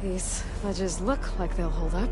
These ledges look like they'll hold up.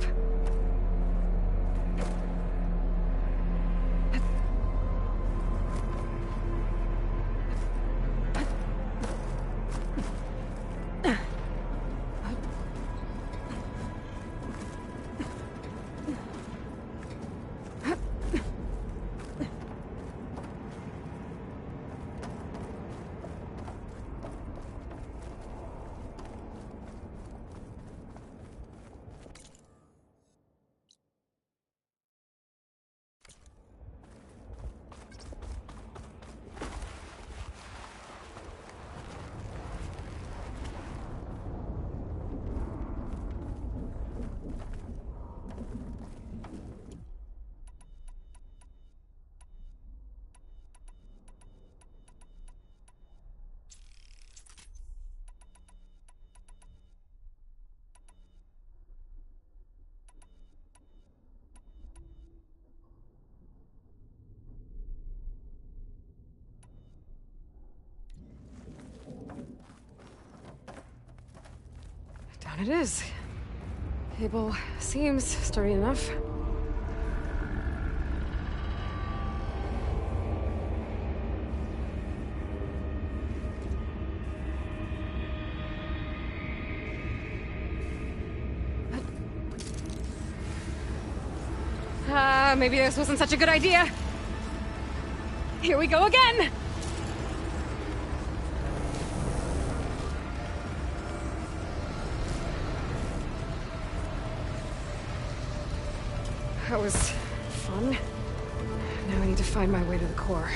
Down it is. Cable seems sturdy enough. Maybe this wasn't such a good idea. Here we go again! That was fun. Now I need to find my way to the core.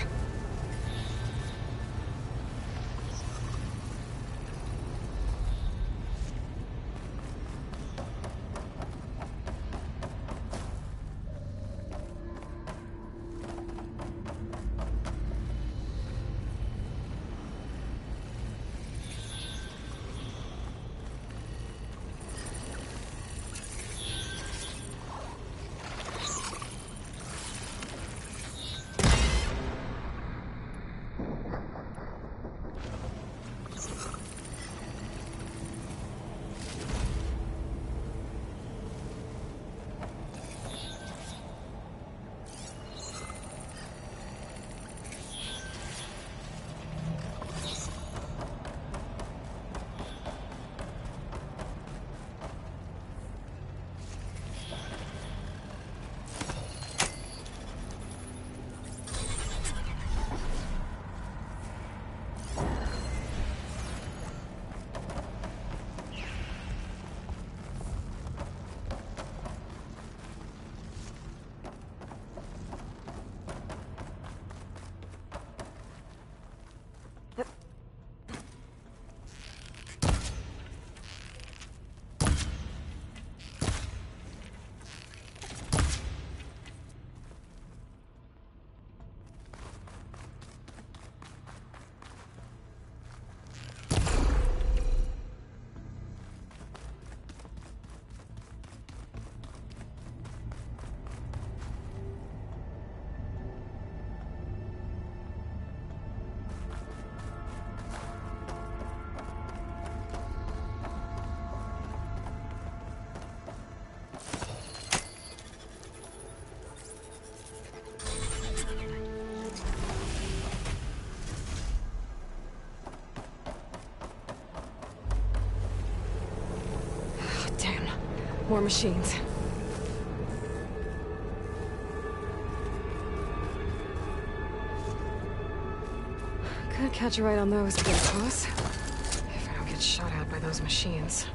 More machines. Could catch a ride on those pretty close. If I don't get shot at by those machines.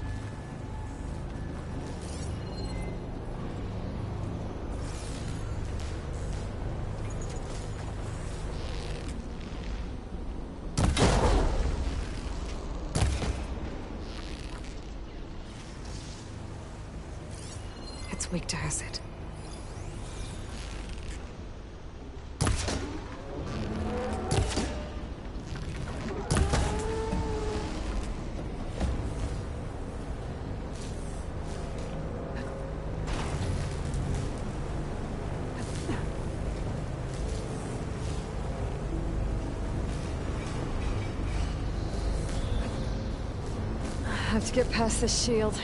It's weak to acid. I have to get past this shield.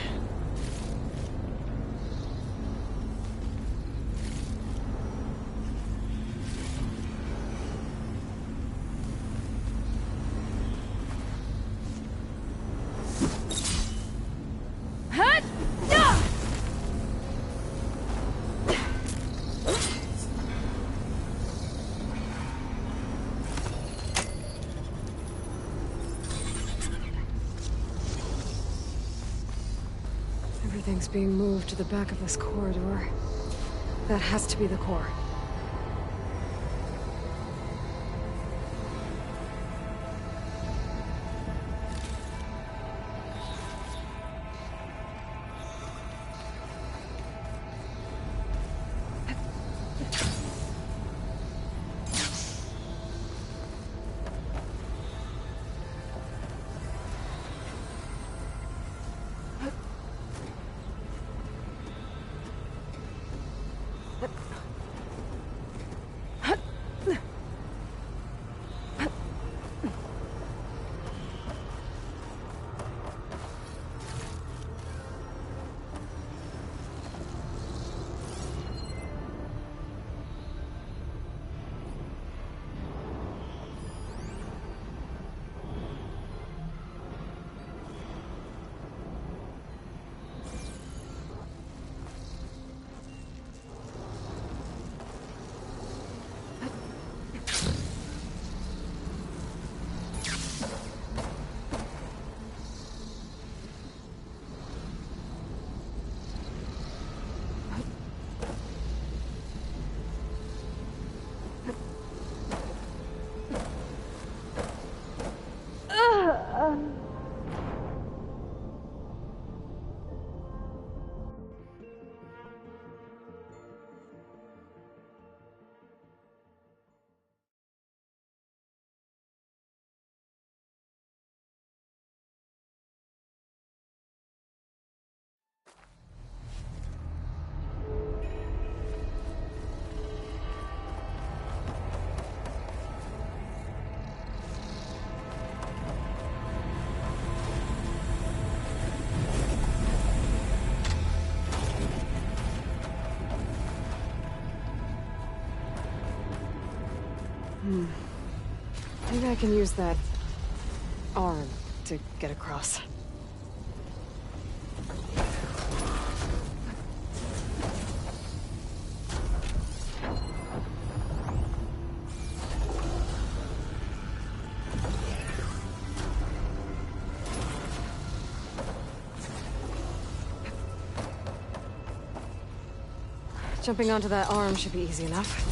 Everything's being moved to the back of this corridor. That has to be the core. Maybe I can use that arm to get across. Jumping onto that arm should be easy enough.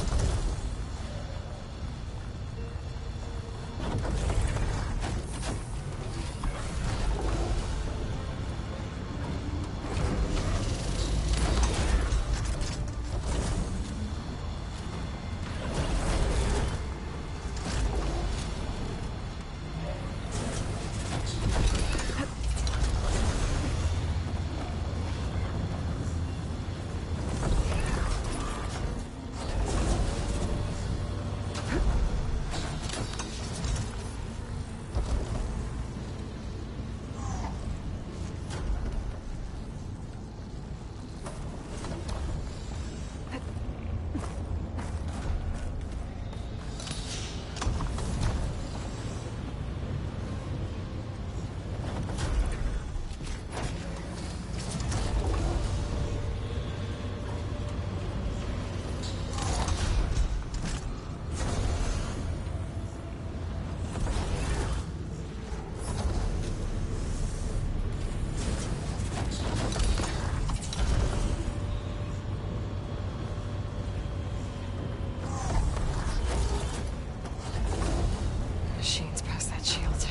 Machines past that shield.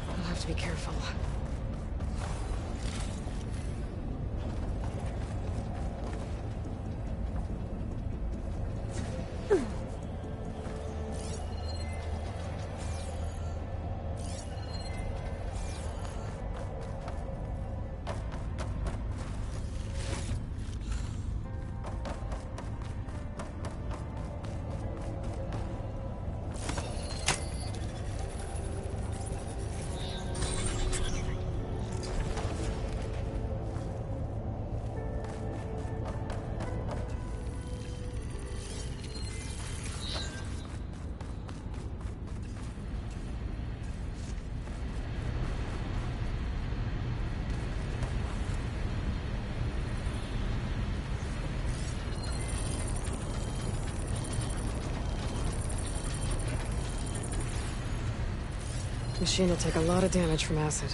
I'll have to be careful. Machine will take a lot of damage from acid.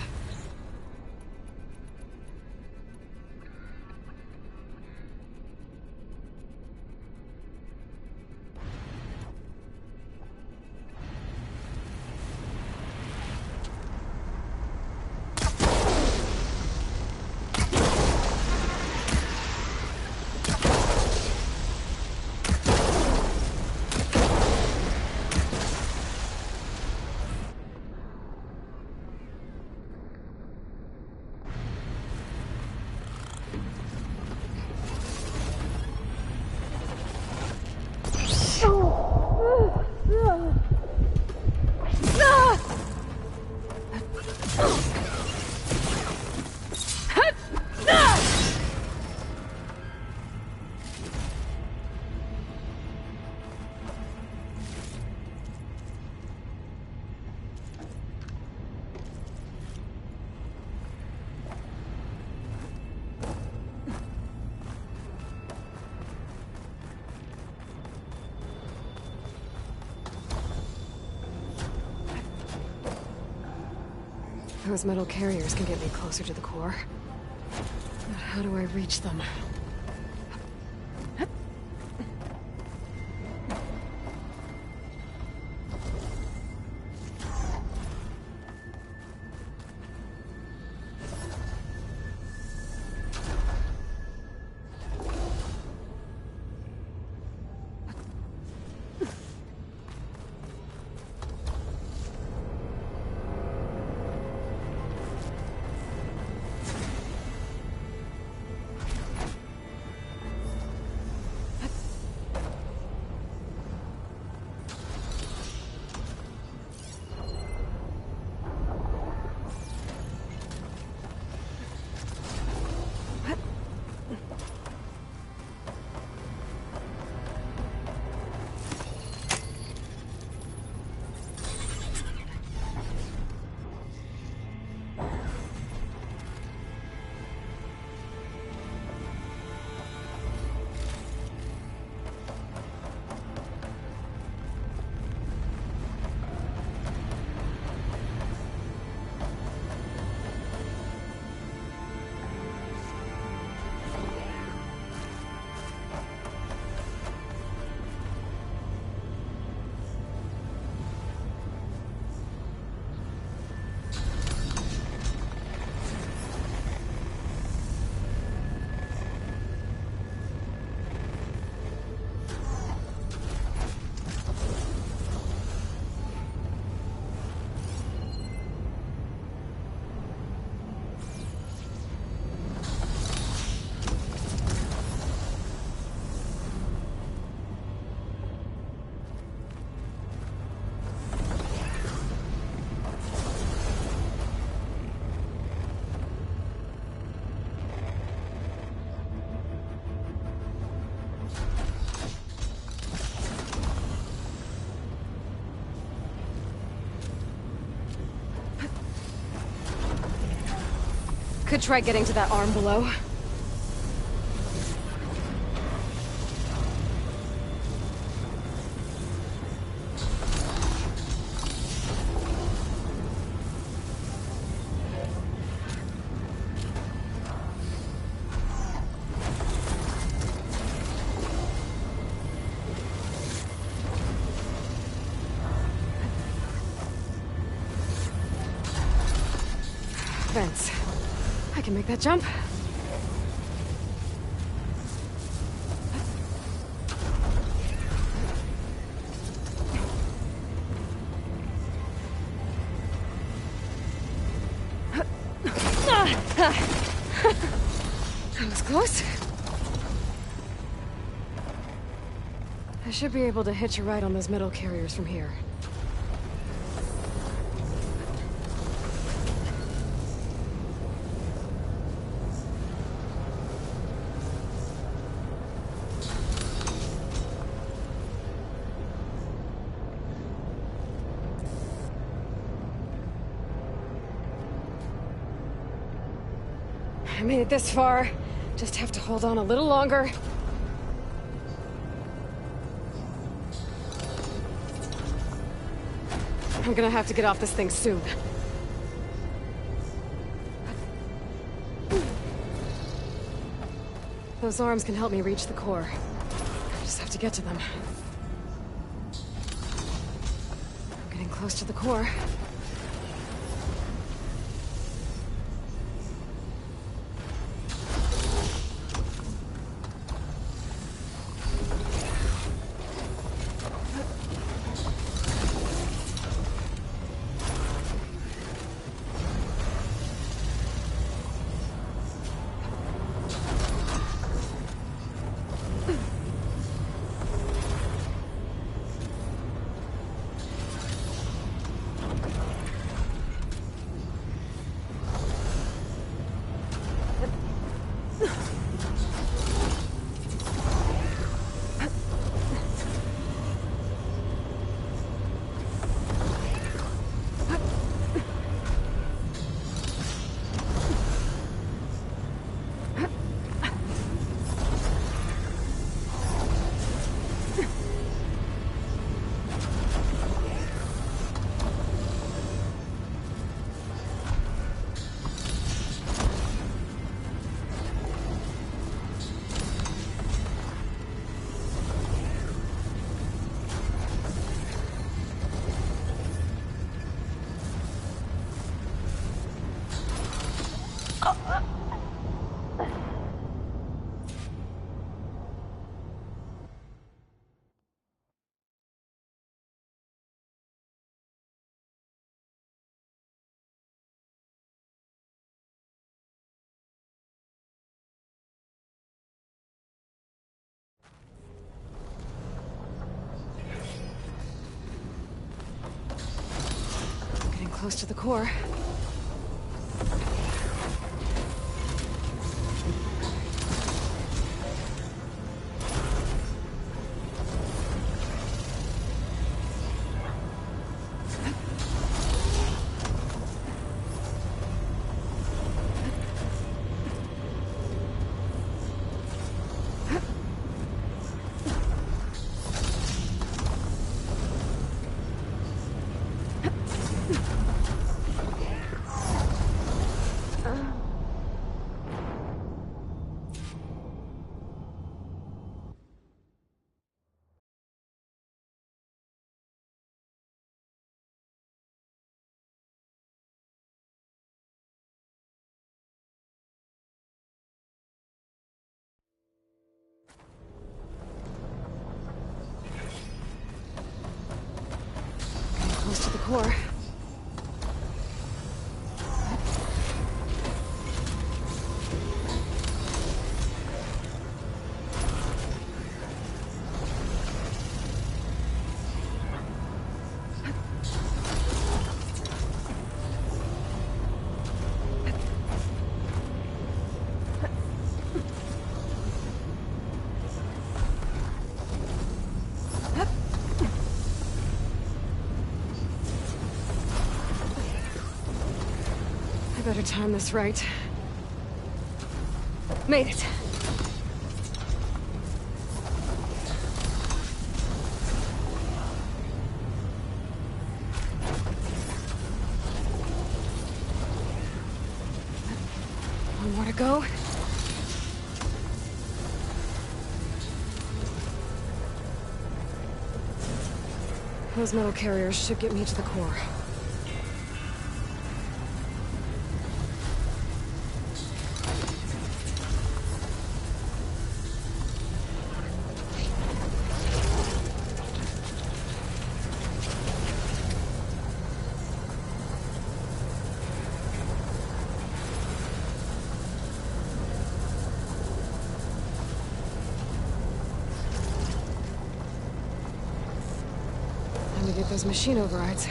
Those metal carriers can get me closer to the core. But how do I reach them? Could try getting to that arm below. Vents. I can make that jump. That was close. I should be able to hitch a ride on those metal carriers from here. I made it this far. Just have to hold on a little longer. I'm gonna have to get off this thing soon. Those arms can help me reach the core. I just have to get to them. I'm getting close to the core. close to the core. Close to the core. I better time this right. Made it. One more to go. Those metal carriers should get me to the core. Time to get those machine overrides.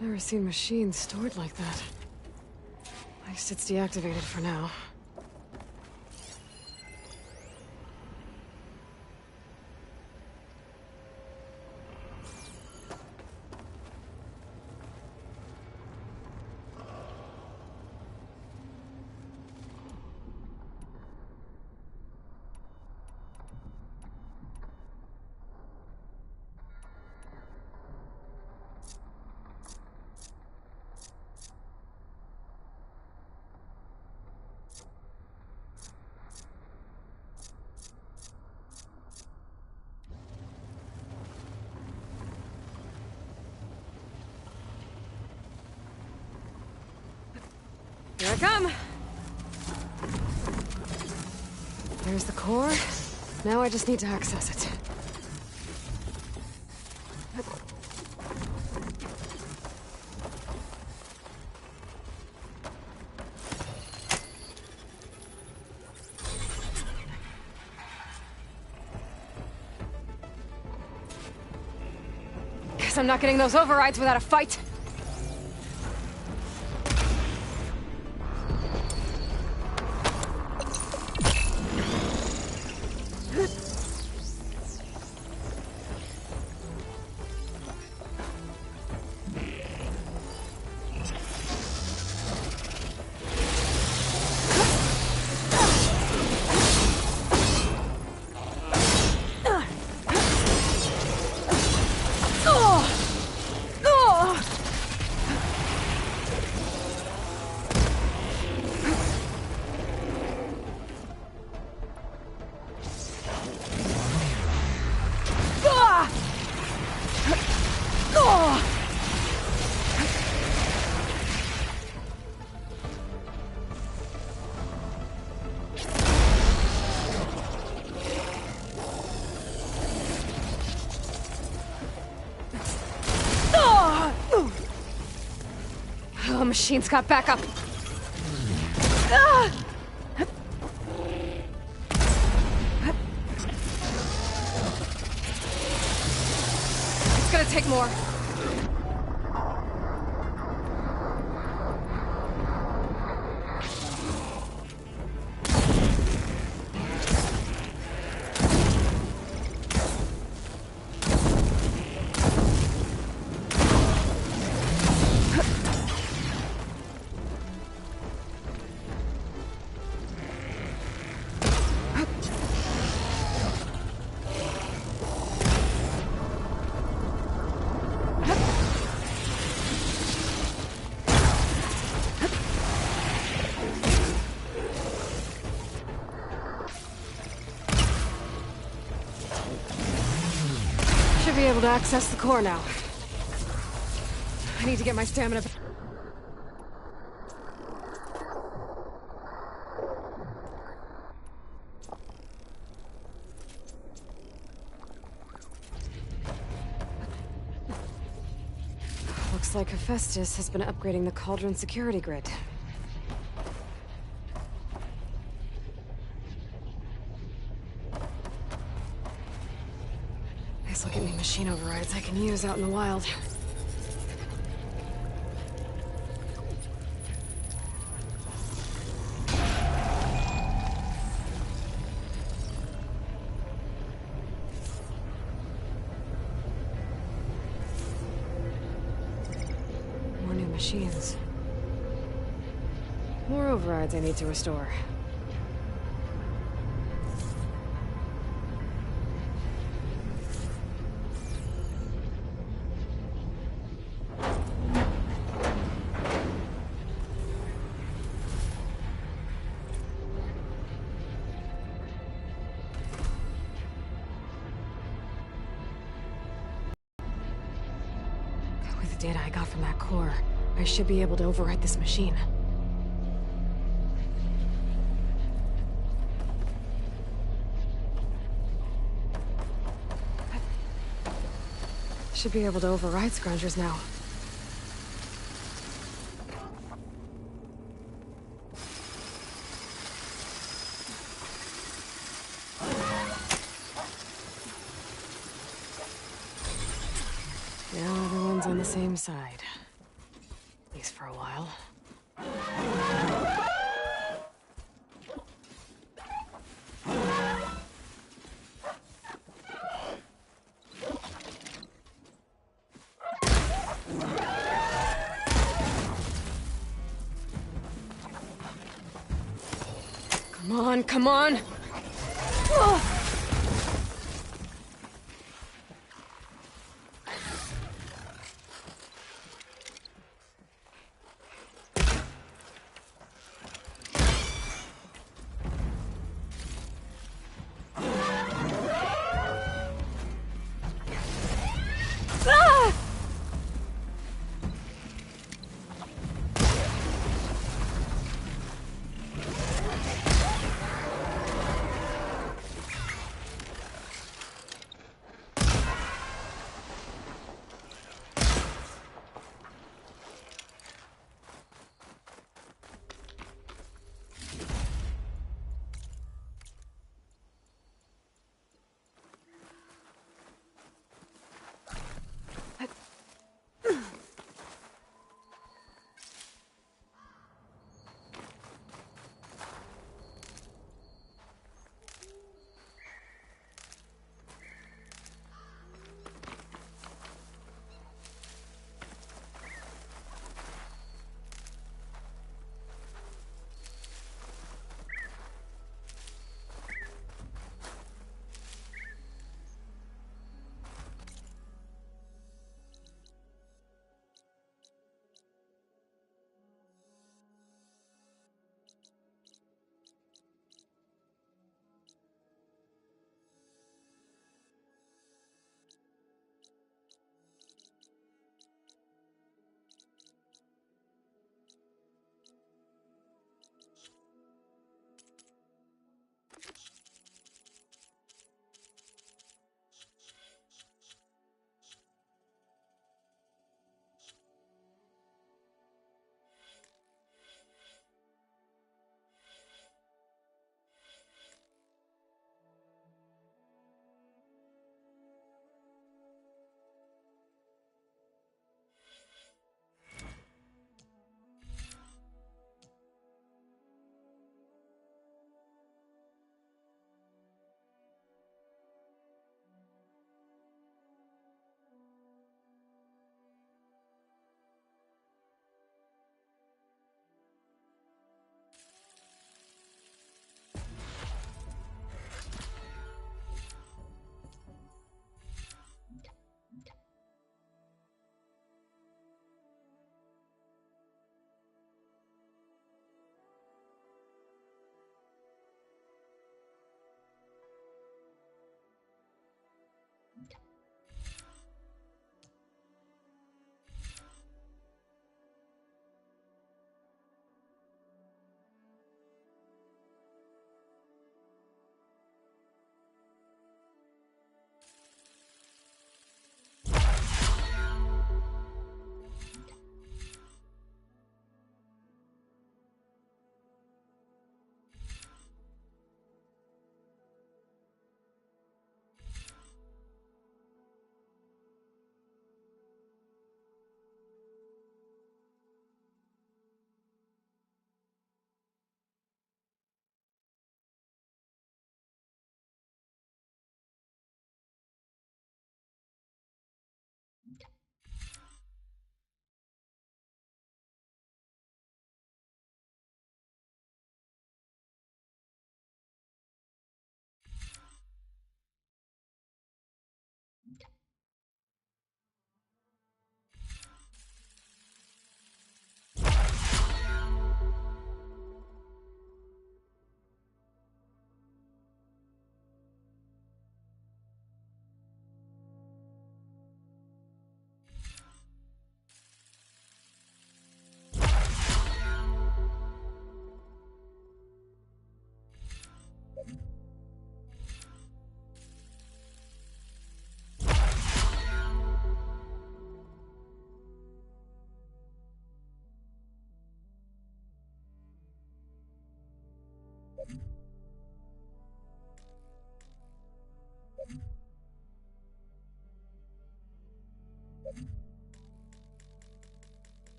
Never seen machines stored like that. At least it's deactivated for now. Here I come! There's the core. Now I just need to access it. Guess I'm not getting those overrides without a fight. Oh, machine's got backup. Ah! It's gonna take more. Should be able to access the core now. I need to get my stamina back. Looks like Hephaestus has been upgrading the Cauldron security grid. Nice look at me machine overrides I can use out in the wild. More new machines. More overrides I need to restore. With the data I got from that core, I should be able to override this machine. Should be able to override Scroungers now. Now everyone's on the same side. At least for a while. Come on, come on! Ugh. Ah!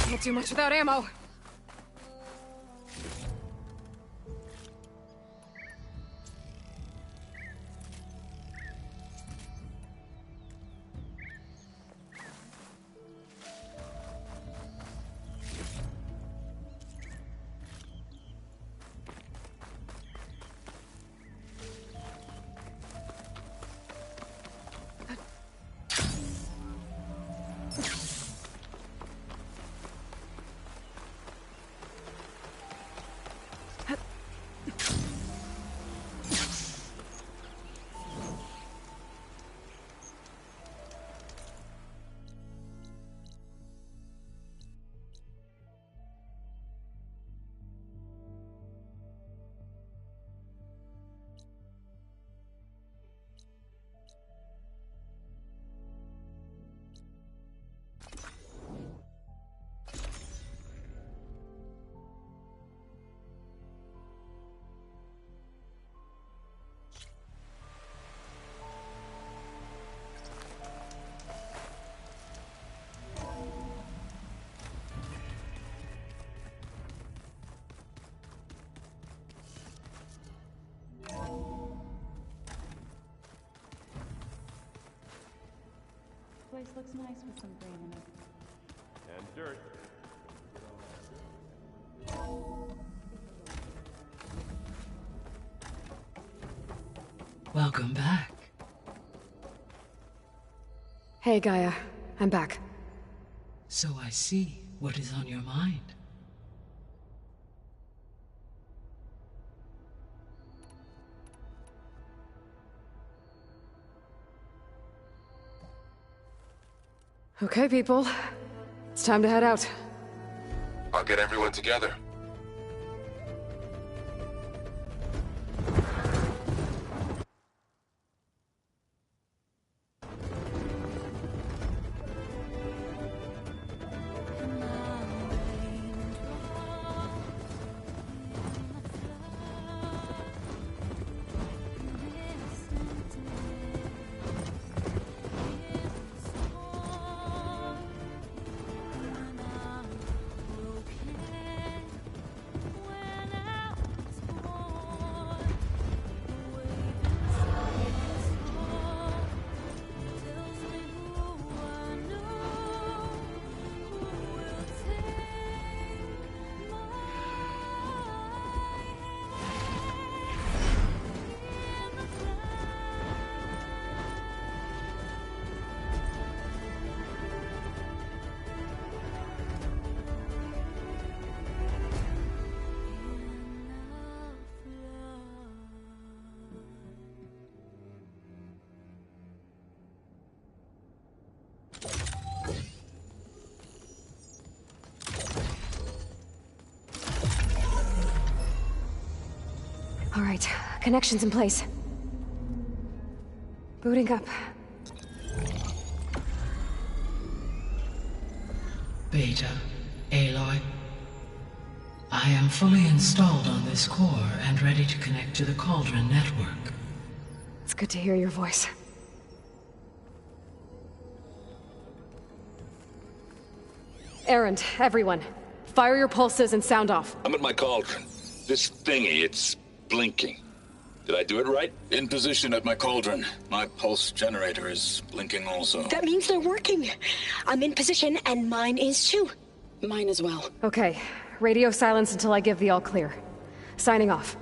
Can't do much without ammo. Place looks nice with some green in it. And dirt. Welcome back. Hey, Gaia. I'm back. So I see what is on your mind. Okay, people. It's time to head out. I'll get everyone together. All right, connections in place. Booting up. Beta, Aloy. I am fully installed on this core and ready to connect to the Cauldron network. It's good to hear your voice. Erend, everyone. Fire your pulses and sound off. I'm at my cauldron. This thingy, it's blinking. Did I do it right? In position at my cauldron. My pulse generator is blinking also. That means they're working. I'm in position, and mine is too. Mine as well. Okay. Radio silence until I give the all clear. Signing off.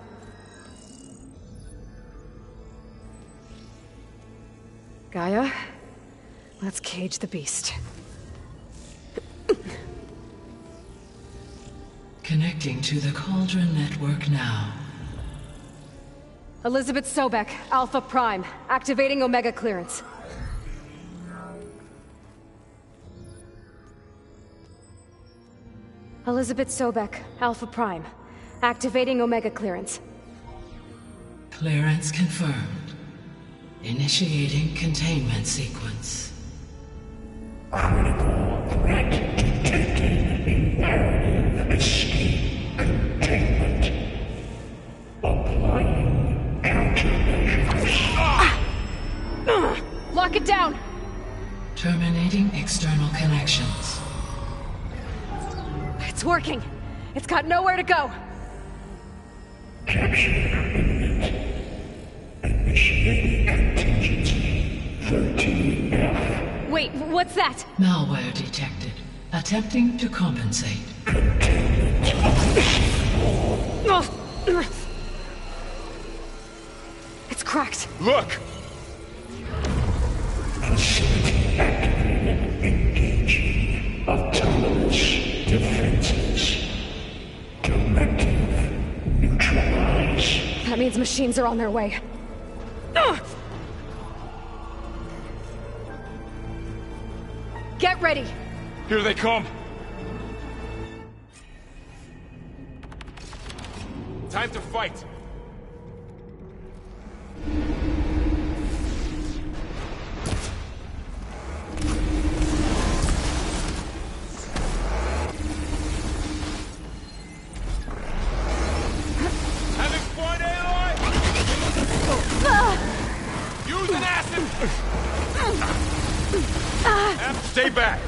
Gaia, let's cage the beast. Connecting to the Cauldron network now. Elizabeth Sobek, Alpha Prime, activating Omega clearance. Elizabeth Sobek, Alpha Prime, activating Omega clearance. Clearance confirmed. Initiating containment sequence. Critical threat detected. Imperative escape containment. Applying countermeasures. Lock it down! Terminating external connections. It's working! It's got nowhere to go! Capture imminent. Initiating contingency 13F. Wait, what's that? Malware detected. Attempting to compensate. It's cracked. Look! Facility activated. Engaging autonomous defenses. Directive neutralize. That means machines are on their way. Get ready! Here they come! Time to fight! Having fun, Aloy? Use an acid! Stay back!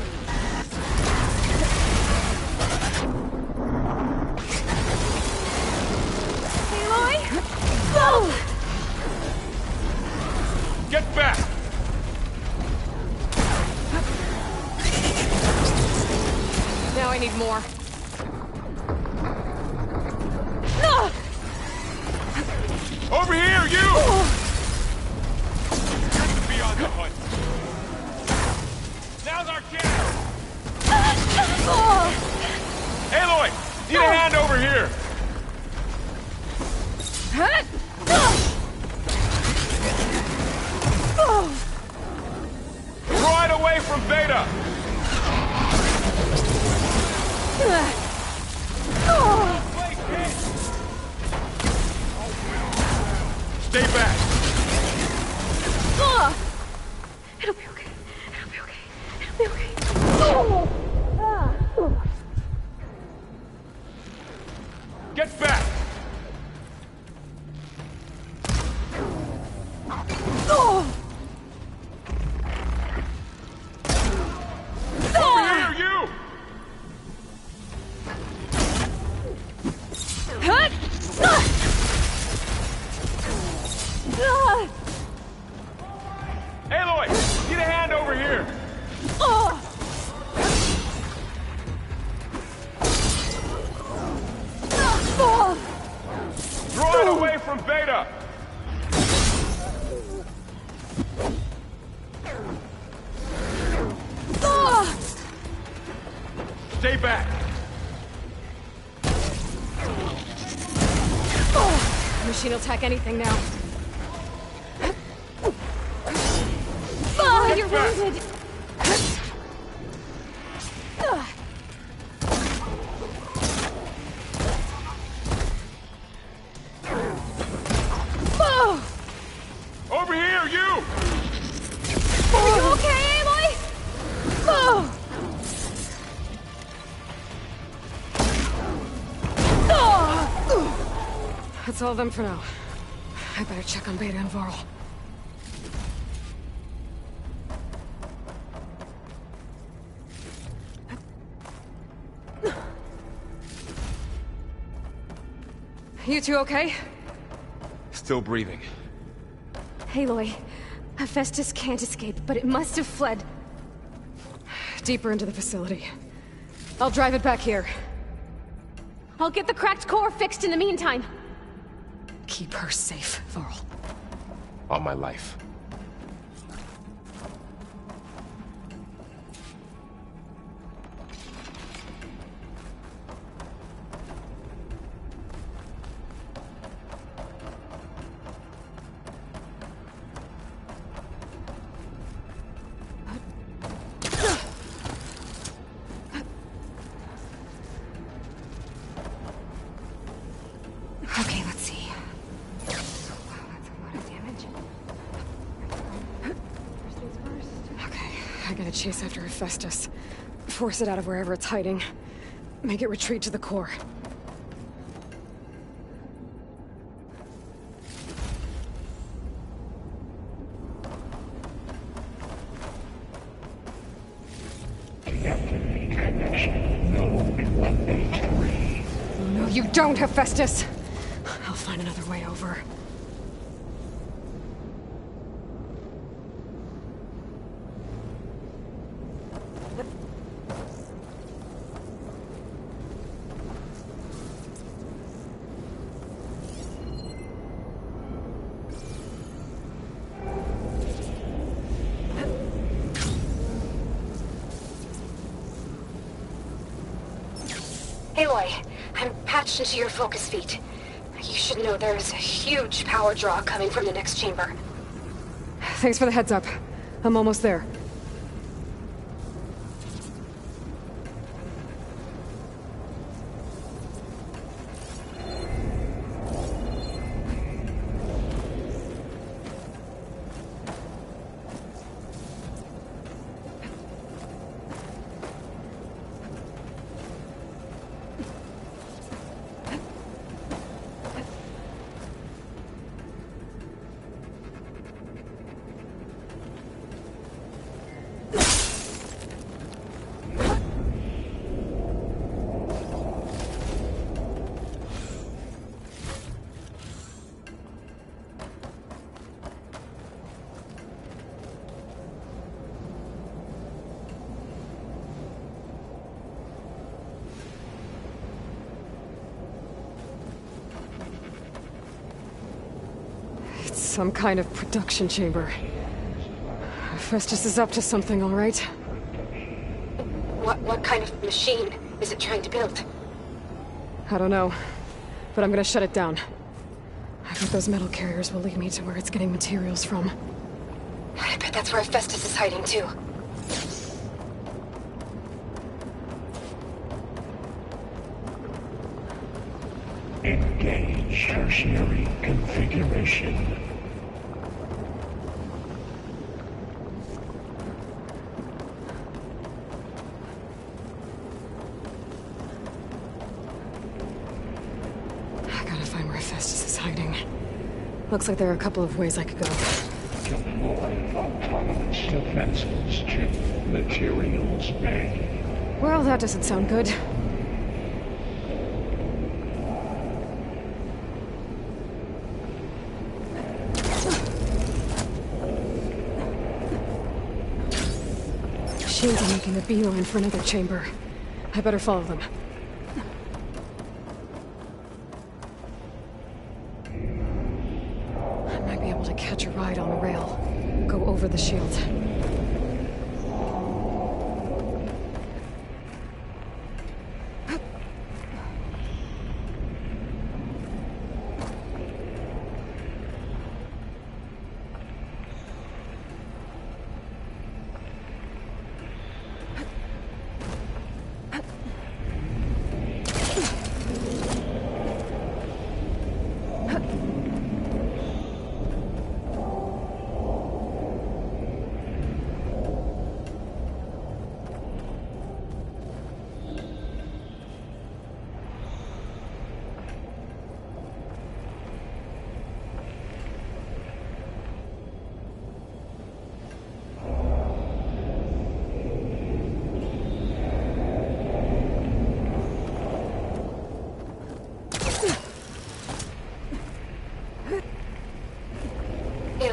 Aloy? Oh! Get back! Now I need more. Over here, you! Good to be on the hunt. Now's our chance! Aloy! Need a hand over here! Right away from Beta! Stay back! It'll be okay. It'll be okay. It'll be okay. Get back! Over here, you! Aloy! Need a hand over here! Draw it away from Beta! Stay back! Machine will attack anything now. You're back. wounded! Over here, you! Are you okay, Aloy? That's all of them for now. I better check on Beta and Varl. You two okay? Still breathing. Aloy, Hephaestus can't escape, but it must have fled. Deeper into the facility. I'll drive it back here. I'll get the cracked core fixed in the meantime. Keep her safe, Varl. On my life. Okay, let's see. Wow, that's a lot of damage. First things first. Okay, I gotta chase after Hephaestus. Force it out of wherever it's hiding. Make it retreat to the core. Deactivate connection. Node 183. No, you don't, Hephaestus! I'll find another way over. Aloy, I'm patched into your focus feed. You should know there's a huge power draw coming from the next chamber. Thanks for the heads up. I'm almost there. Some kind of production chamber. Hephaestus is up to something, all right? What kind of machine is it trying to build? I don't know, but I'm gonna shut it down. I bet those metal carriers will lead me to where it's getting materials from. I bet that's where Hephaestus is hiding too. Engage tertiary configuration. I gotta find where Hephaestus is hiding. Looks like there are a couple of ways I could go. Deploy autonomous defenses chip materials bank. Well, that doesn't sound good. Machines are making a beeline for another chamber. I better follow them. I might be able to catch a ride on the rail. Go over the shield.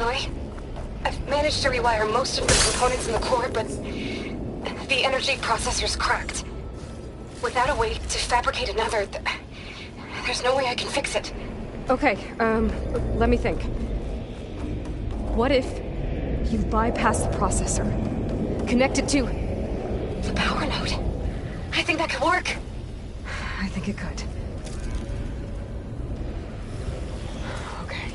Aloy. I've managed to rewire most of the components in the core, but the energy processor's cracked. Without a way to fabricate another, there's no way I can fix it. Okay, let me think. What if you bypass the processor? Connect it to The power node. I think that could work. I think it could. Okay.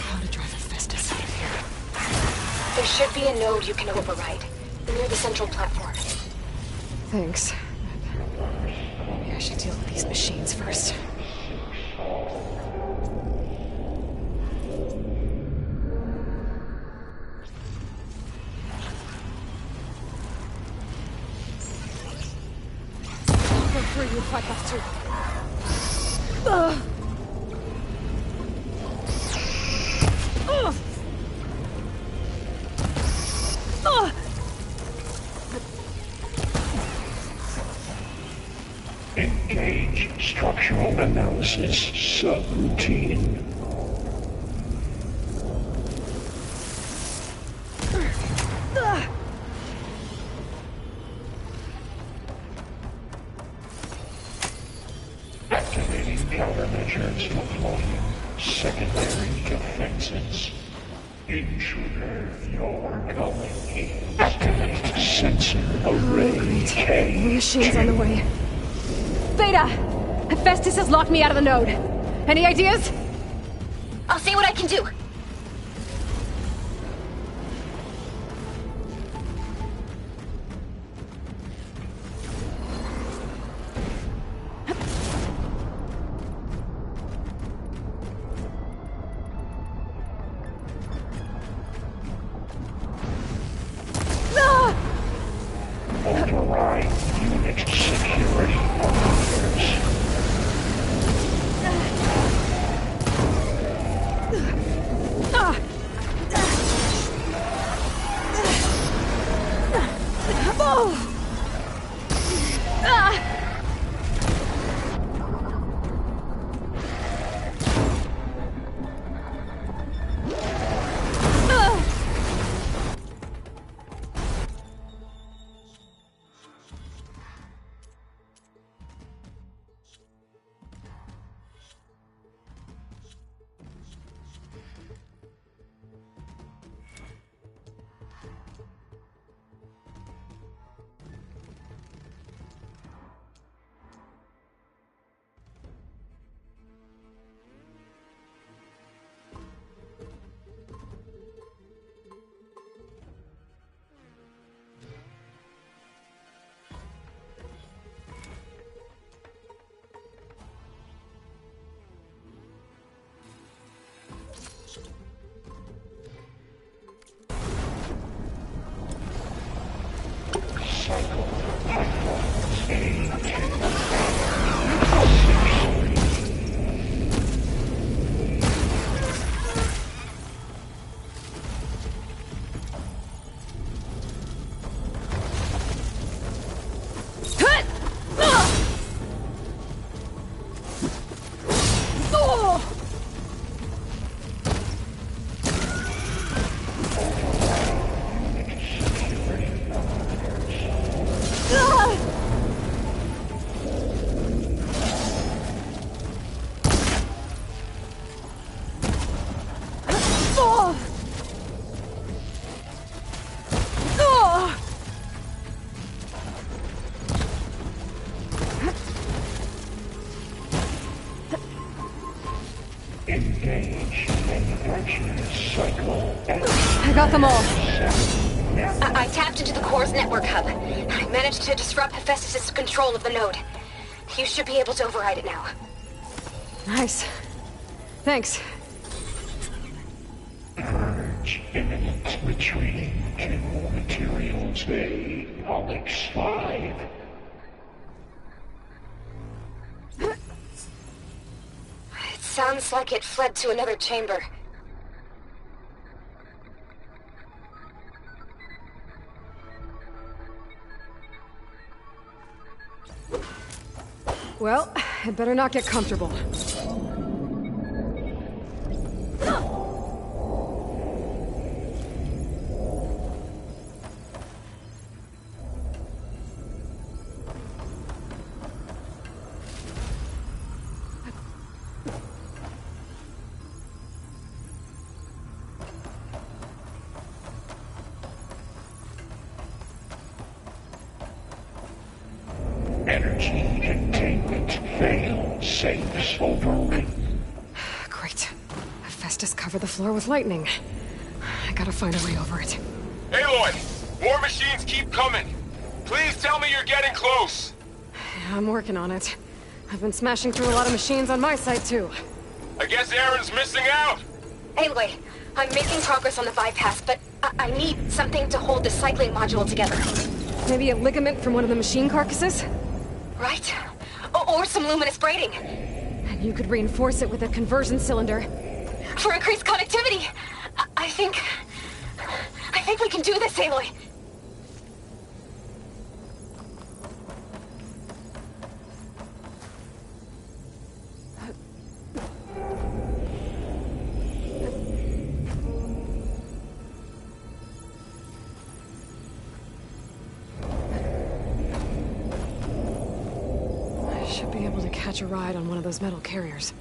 How to drive Hephaestus out of here. There should be a node you can override, near the central platform. Thanks. Maybe I should deal with these machines first. I'll go through you if I have to. Ugh. Ugh. Ugh. Engage structural analysis subroutine. Activating countermeasures deploying secondary defenses. Intruder, you're coming in. Activate sensor array K. Machines on the way. Beta! Hephaestus has locked me out of the node. Any ideas? I'll see what I can do. Override unit security parameters. Engage manufacturing cycle. I got them all. I tapped into the core's network hub. I managed to disrupt Hephaestus' control of the node. You should be able to override it now. Nice. Thanks. Purge imminent. Retreating to materials bay. Onyx 5. It sounds like it fled to another chamber. Well, I'd better not get comfortable. energy containment fail-safes overwritten. Great. Hephaestus covered the floor with lightning. I gotta find a way over it. Aloy! War machines keep coming! Please tell me you're getting close! Yeah, I'm working on it. I've been smashing through a lot of machines on my side, too. I guess Aaron's missing out! Aloy, I'm making progress on the bypass, but I need something to hold the cycling module together. Maybe a ligament from one of the machine carcasses? Right? Or some luminous braiding. And you could reinforce it with a conversion cylinder. For increased connectivity! I think we can do this, Aloy! I should be able to catch a ride on one of those metal carriers.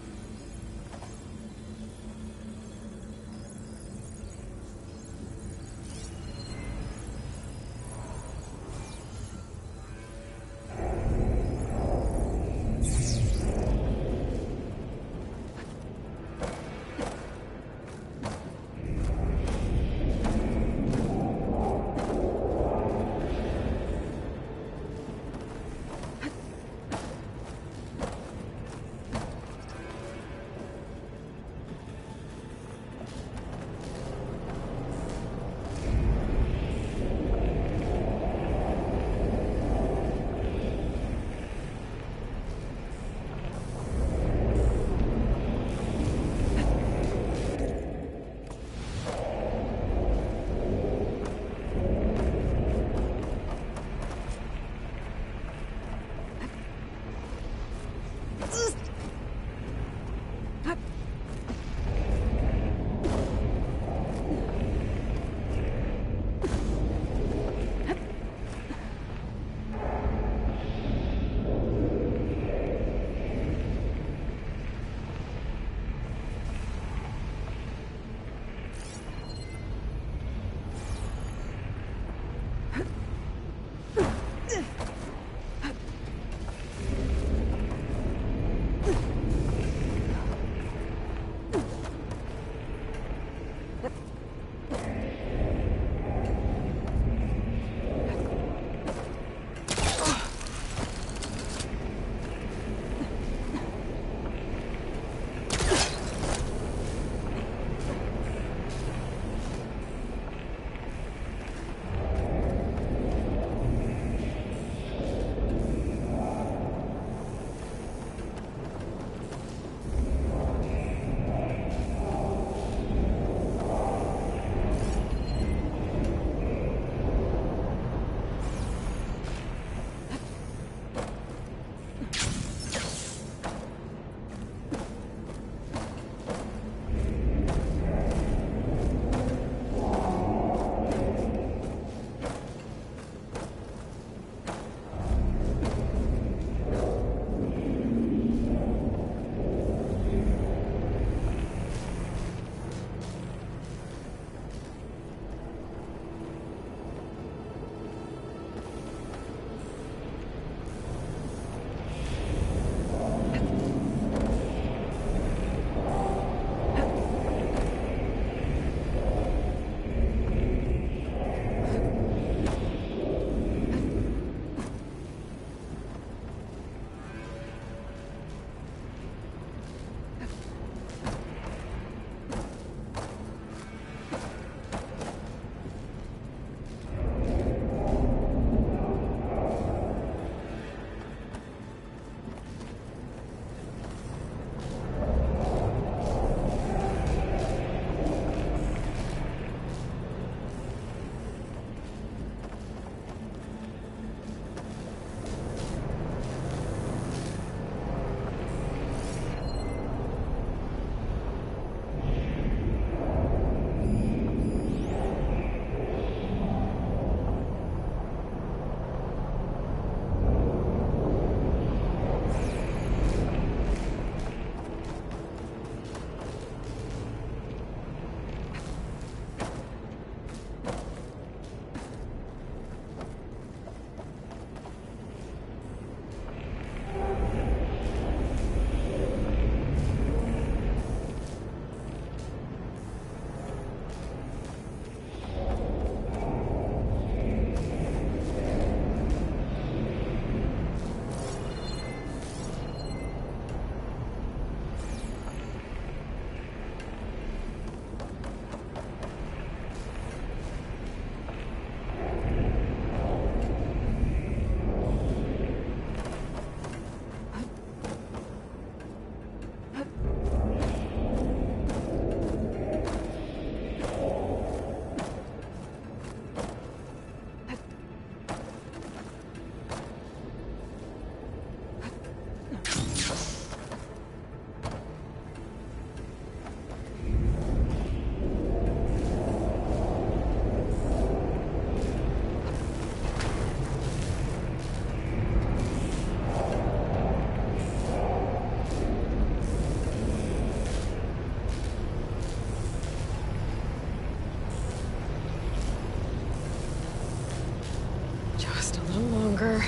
longer.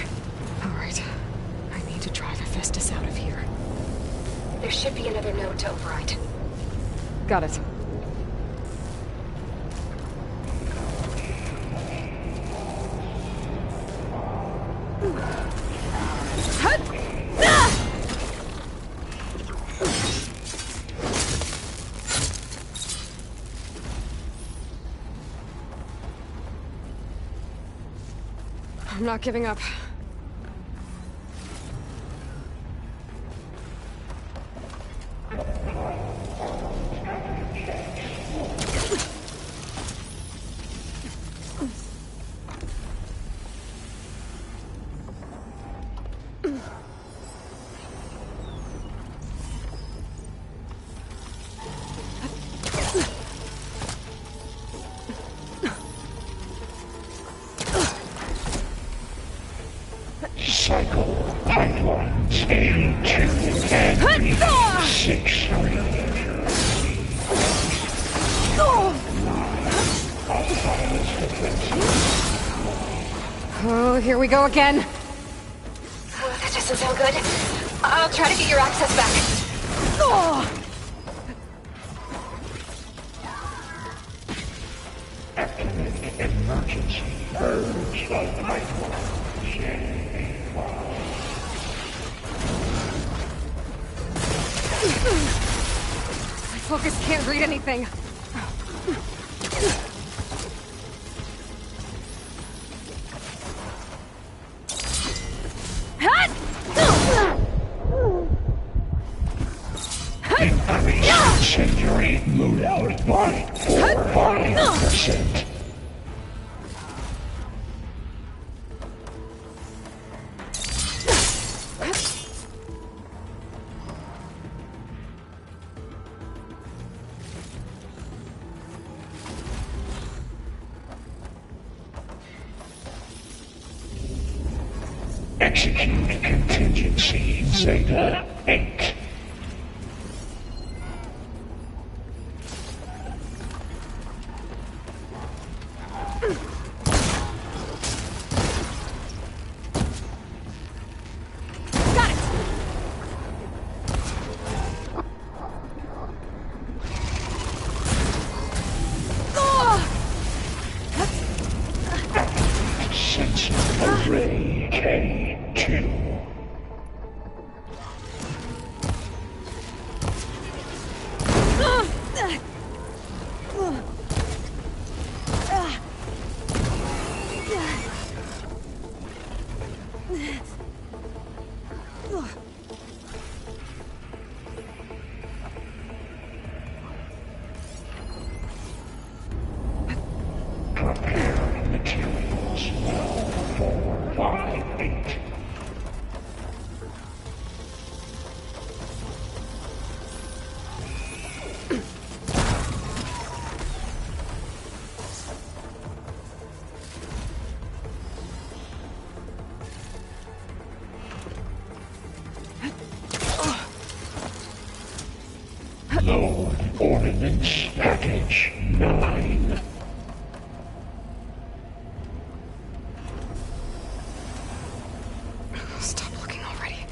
Alright. I need to drive Hephaestus out of here. There should be another node to override. Got it. I'm not giving up. Cycle pipelines A2 and B6. Oh, here we go again. Oh, that doesn't sound good. I'll try to get your access back. Activate emergency purge of pipelines. My focus can't read anything. Increase incendiary loadout by 400%. Execute contingency Zeta 8. Sensor array K2. Prepare materials 4, 5, 8. Load ordnance package 9. Stop looking already.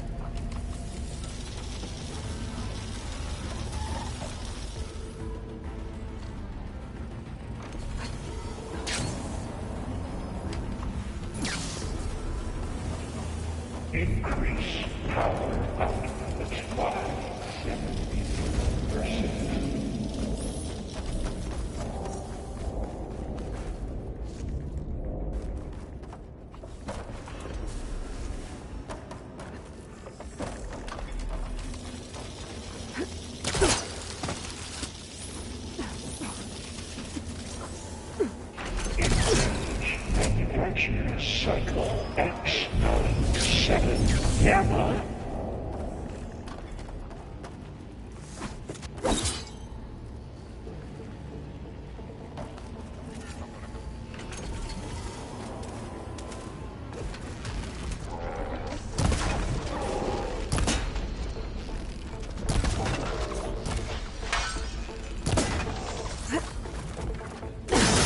Increase power output by 70%. Manufacture cycle X97 Gamma.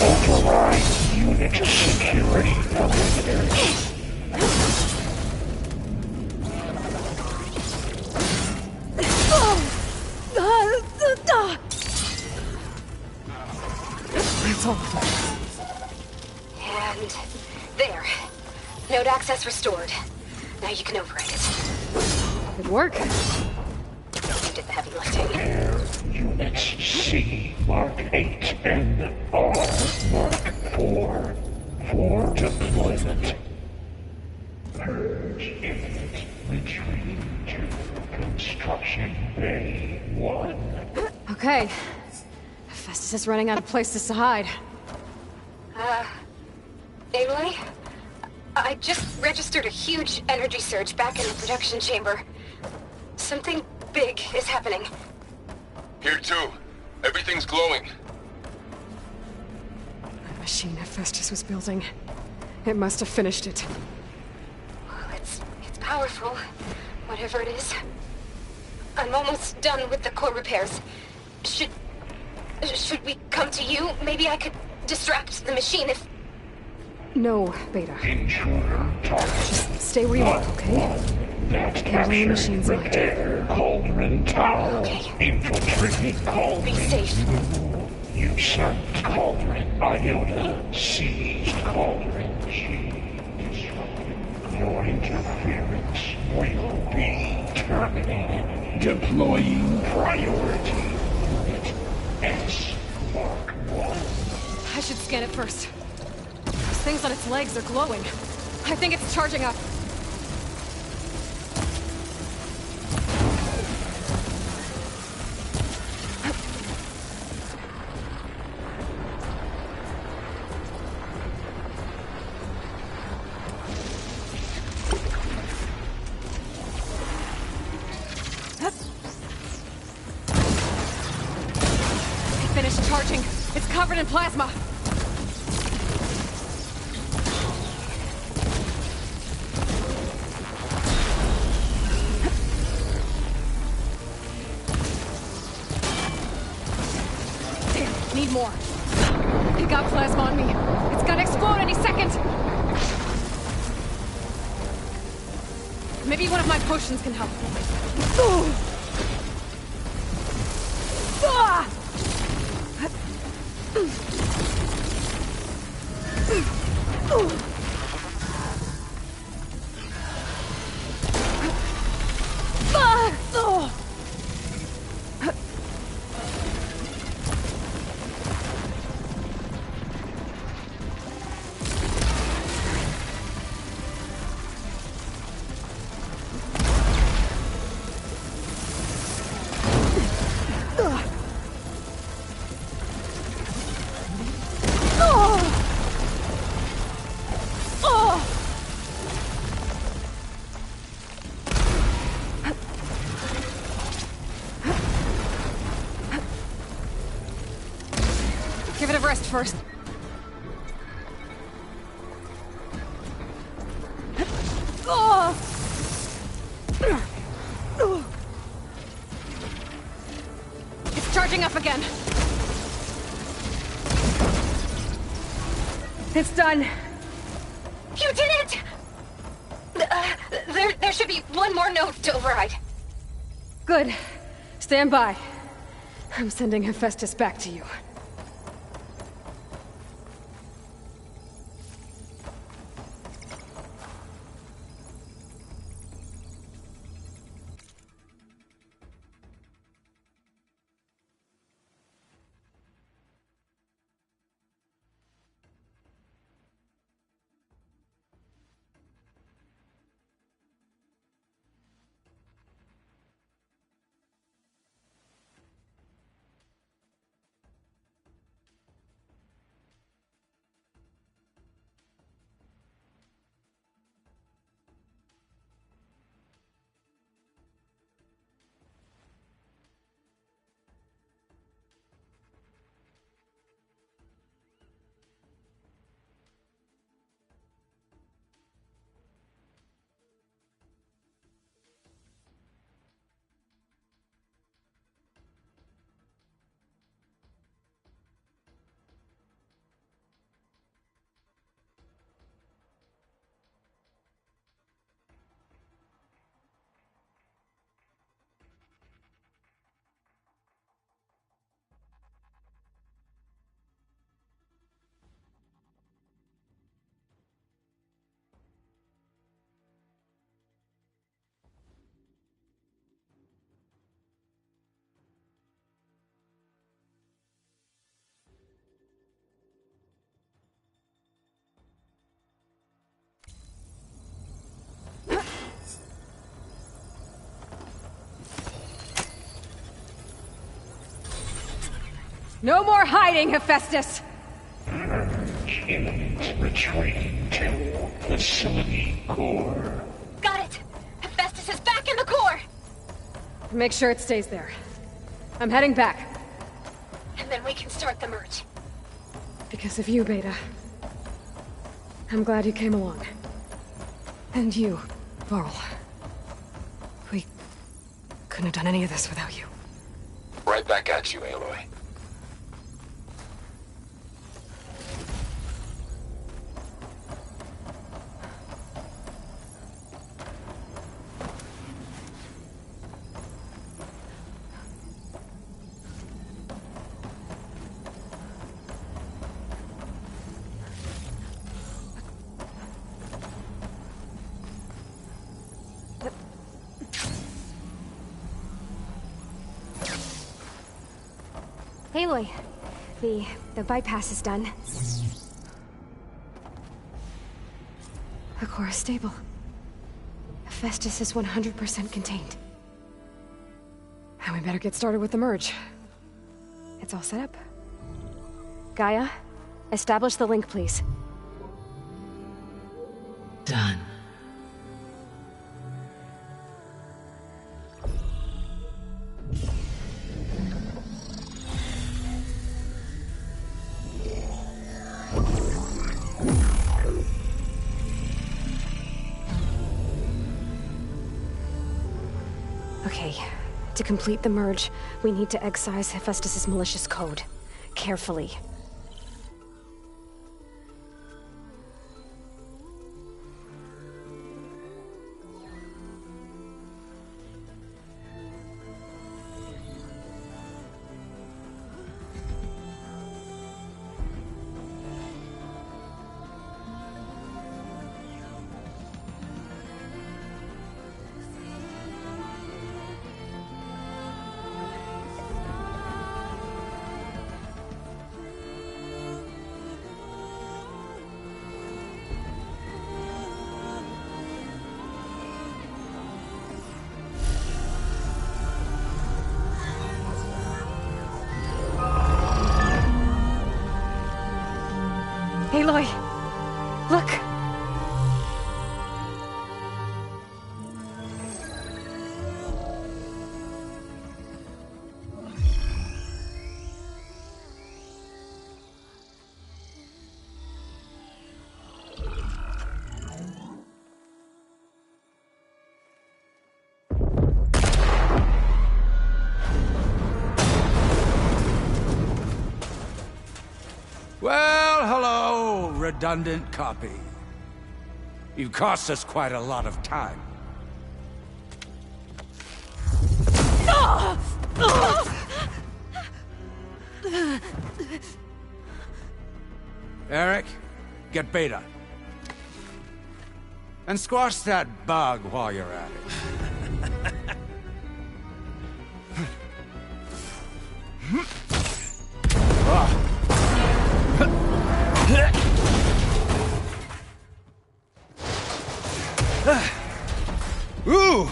Override unit security parameters. There. Node access restored. Now you can override it. Good work. You did the heavy lifting. Air Units C Mark 8 and R Mark 4 for deployment. Purge imminent. Retreat to Construction Bay 1. Okay. Festus is running out of places to hide. Aloy? I just registered a huge energy surge back in the production chamber. Something big is happening. Here too. Everything's glowing. The machine Hephaestus was building. It must have finished it. Well, it's powerful, whatever it is. I'm almost done with the core repairs. Should we come to you? Maybe I could distract the machine if... No, Beta. Intruder target. Stay where you are, okay? That Handling the machines captured repair Cauldron Tower. Okay. Infiltrating Cauldron. Be safe. Usurped Cauldron. Iota seized Cauldron G. Disrupted. Your interference will be terminated. Deploying priority unit S Mark 1. I should scan it first. Those things on its legs are glowing. I think it's charging up. It finished charging. It's covered in plasma. Need more. It got plasma on me. It's gonna explode any second. Maybe one of my potions can help. Ah! Give it a rest first. It's charging up again. It's done. You did it! There should be one more node to override. Good. Stand by. I'm sending Hephaestus back to you. No more hiding, Hephaestus! Purge imminent retreat to facility core. Got it! Hephaestus is back in the core! Make sure it stays there. I'm heading back. And then we can start the merge. Because of you, Beta. I'm glad you came along. And you, Varl. We couldn't have done any of this without you. Right back at you, Aloy. Aloy, the bypass is done. The core is stable. Hephaestus is 100% contained. And we better get started with the merge. It's all set up. Gaia, establish the link, please. Done. Okay, to complete the merge, we need to excise Hephaestus' malicious code. Carefully. Aloy! Look! Well, hello, redundant copy. You've cost us quite a lot of time. Eric, get Beta. And squash that bug while you're at it. Ooh!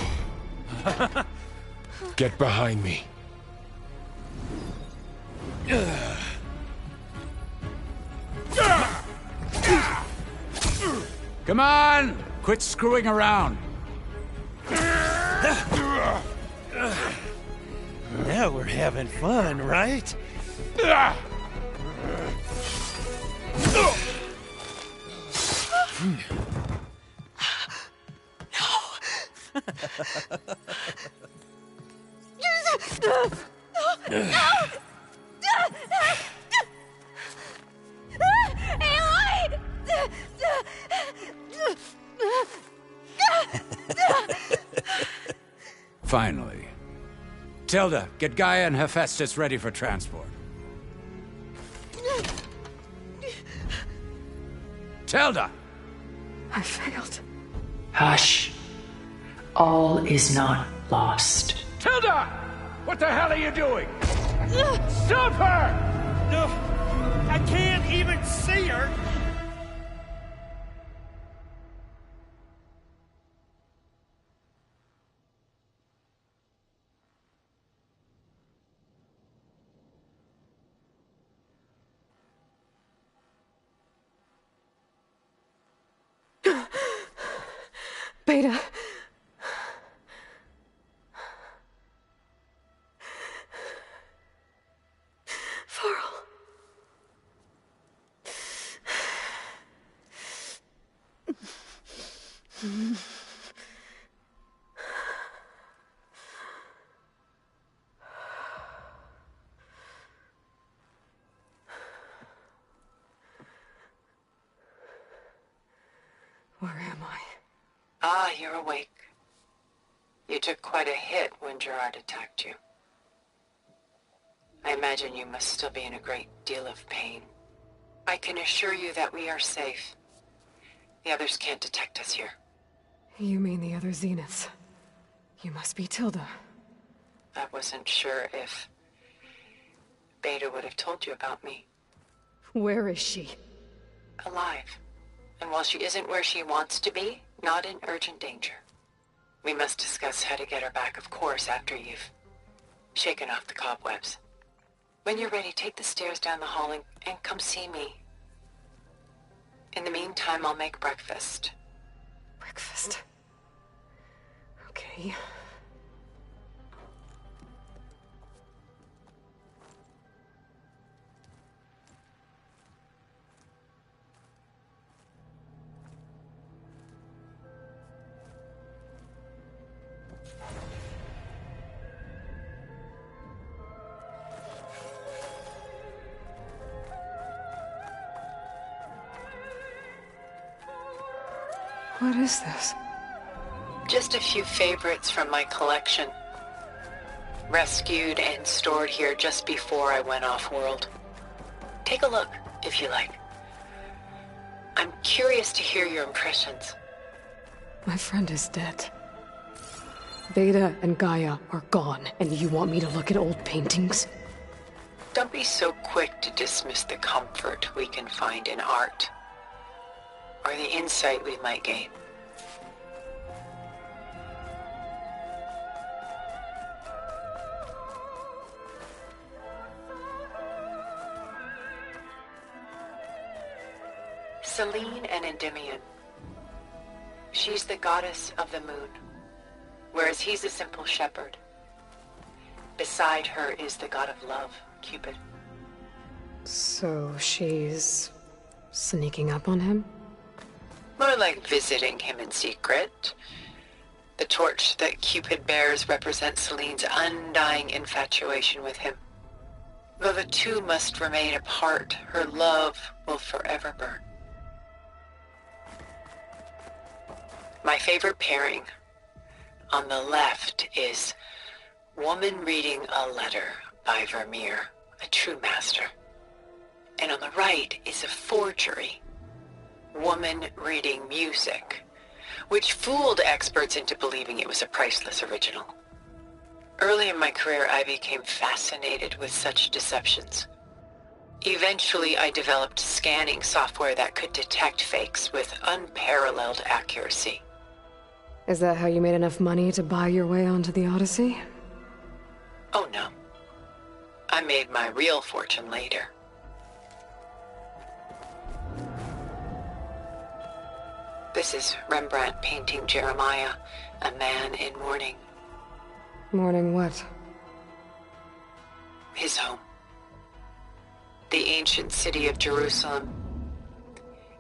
Get behind me. Come on! Quit screwing around. Now we're having fun, right? Finally. Tilda, get Gaia and Hephaestus ready for transport. Tilda! I failed. Hush. All is not lost. Tilda! What the hell are you doing? Stop her! No, I can't even see her. Beta. Varl. Where am I? Ah, you're awake. You took quite a hit when Gerard attacked you. I imagine you must still be in a great deal of pain. I can assure you that we are safe. The others can't detect us here. You mean the other Zeniths? You must be Tilda. I wasn't sure if Beta would have told you about me. Where is she? Alive. And while she isn't where she wants to be, not in urgent danger. We must discuss how to get her back, of course, after you've shaken off the cobwebs. When you're ready, take the stairs down the hall and come see me. In the meantime, I'll make breakfast. Breakfast? Okay. What is this? Just a few favorites from my collection. Rescued and stored here just before I went off-world. Take a look, if you like. I'm curious to hear your impressions. My friend is dead. Beta and Gaia are gone, and you want me to look at old paintings? Don't be so quick to dismiss the comfort we can find in art, or the insight we might gain. Selene and Endymion. She's the goddess of the moon, whereas he's a simple shepherd. Beside her is the god of love, Cupid. So she's sneaking up on him? More like visiting him in secret. The torch that Cupid bears represents Selene's undying infatuation with him. Though the two must remain apart, her love will forever burn. My favorite pairing on the left is Woman Reading a Letter by Vermeer, a true master. And on the right is a forgery, Woman Reading Music, which fooled experts into believing it was a priceless original. Early in my career, I became fascinated with such deceptions. Eventually, I developed scanning software that could detect fakes with unparalleled accuracy. Is that how you made enough money to buy your way onto the Odyssey? Oh no. I made my real fortune later. This is Rembrandt painting Jeremiah, a man in mourning. Mourning what? His home. The ancient city of Jerusalem.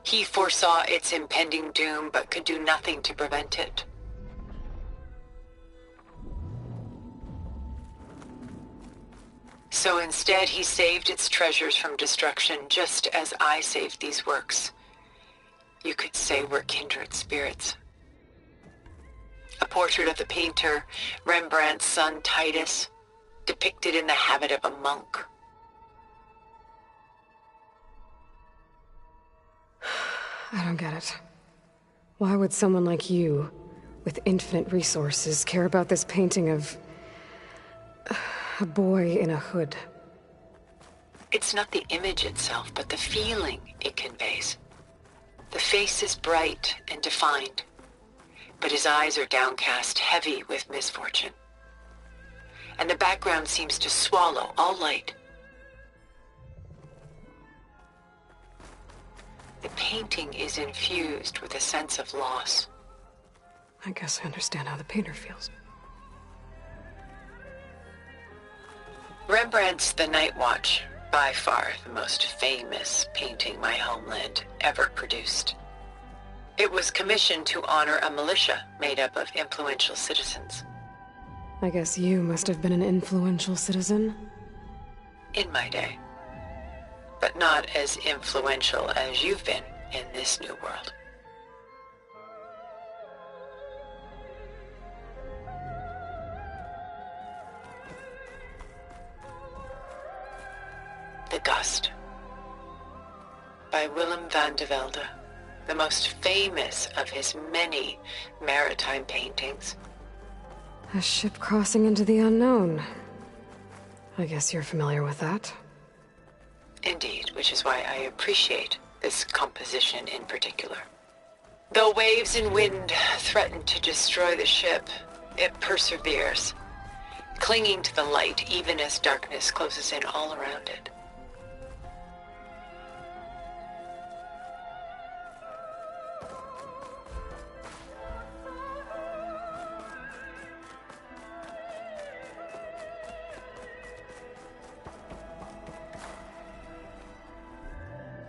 He foresaw its impending doom, but could do nothing to prevent it. So instead, he saved its treasures from destruction, just as I saved these works. You could say we're kindred spirits. A portrait of the painter, Rembrandt's son Titus, depicted in the habit of a monk. I don't get it. Why would someone like you, with infinite resources, care about this painting of a boy in a hood? It's not the image itself, but the feeling it conveys. The face is bright and defined, but his eyes are downcast, heavy with misfortune. And the background seems to swallow all light. The painting is infused with a sense of loss. I guess I understand how the painter feels. Rembrandt's The Night Watch, by far the most famous painting my homeland ever produced. It was commissioned to honor a militia made up of influential citizens. I guess you must have been an influential citizen? In my day. But not as influential as you've been in this new world. The Gust, by Willem van de Velde, the most famous of his many maritime paintings. A ship crossing into the unknown. I guess you're familiar with that. Indeed, which is why I appreciate this composition in particular. Though waves and wind threaten to destroy the ship, it perseveres, clinging to the light even as darkness closes in all around it.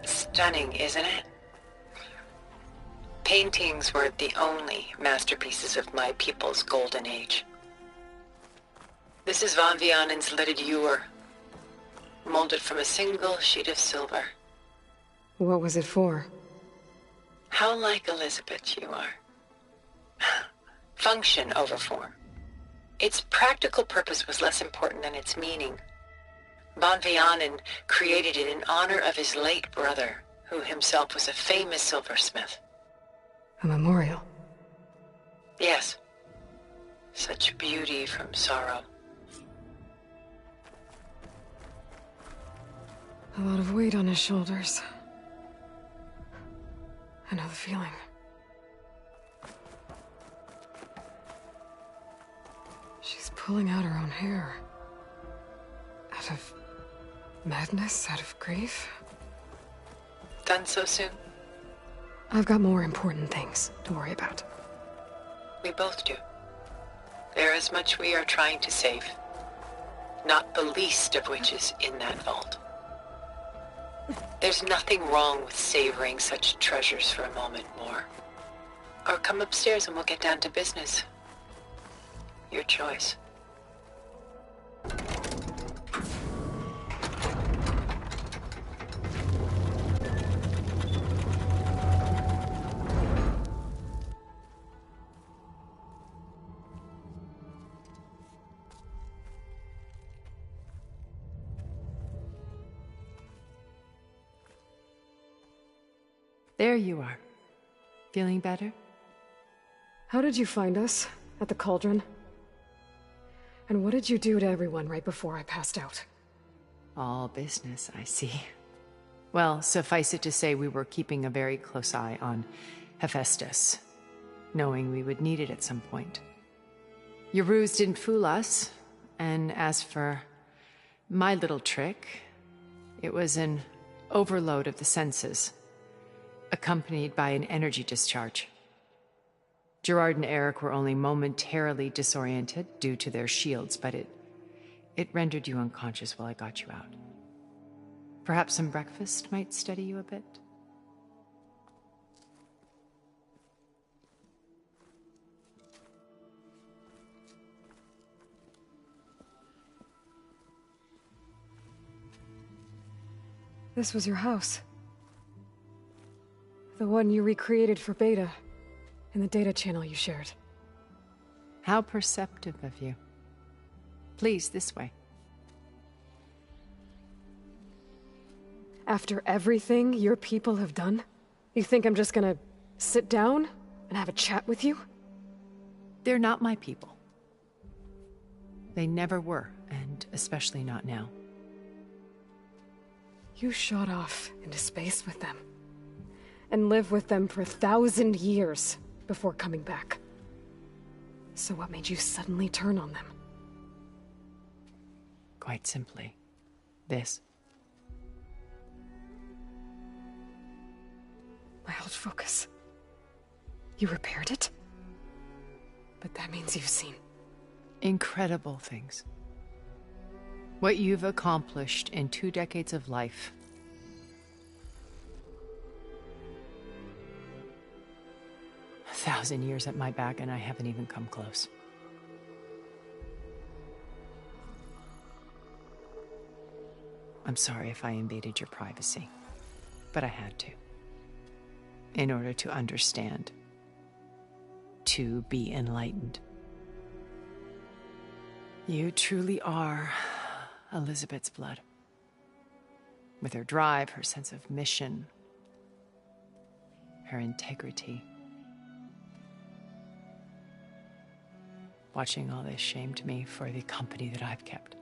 Stunning, isn't it? Paintings were the only masterpieces of my people's golden age. This is Van Vianen's Lidded Ewer, molded from a single sheet of silver. What was it for? How like Elizabeth you are. Function over form. Its practical purpose was less important than its meaning. Van Vianen created it in honor of his late brother, who himself was a famous silversmith. A memorial? Yes. Such beauty from sorrow. A lot of weight on his shoulders. I know the feeling. She's pulling out her own hair. Out of madness, out of grief. Done so soon? I've got more important things to worry about. We both do. There is much we are trying to save. Not the least of which is in that vault. There's nothing wrong with savoring such treasures for a moment more. Or come upstairs and we'll get down to business. Your choice. There you are. Feeling better? How did you find us? At the Cauldron? And what did you do to everyone right before I passed out? All business, I see. Well, suffice it to say we were keeping a very close eye on Hephaestus, knowing we would need it at some point. Your ruse didn't fool us, and as for my little trick, it was an overload of the senses, accompanied by an energy discharge. Gerard and Eric were only momentarily disoriented due to their shields, but it rendered you unconscious while I got you out. Perhaps some breakfast might steady you a bit? This was your house. The one you recreated for Beta, in the data channel you shared. How perceptive of you. Please, this way. After everything your people have done, you think I'm just gonna sit down and have a chat with you? They're not my people. They never were, and especially not now. You shot off into space with them, and lived with them for 1,000 years before coming back. So what made you suddenly turn on them? Quite simply, this. My old focus. You repaired it? But that means you've seen... incredible things. What you've accomplished in 2 decades of life. A 1,000 years at my back and I haven't even come close. I'm sorry if I invaded your privacy, but I had to. In order to understand. To be enlightened. You truly are Elizabeth's blood. With her drive, her sense of mission, her integrity. Watching all this shamed me for the company that I've kept.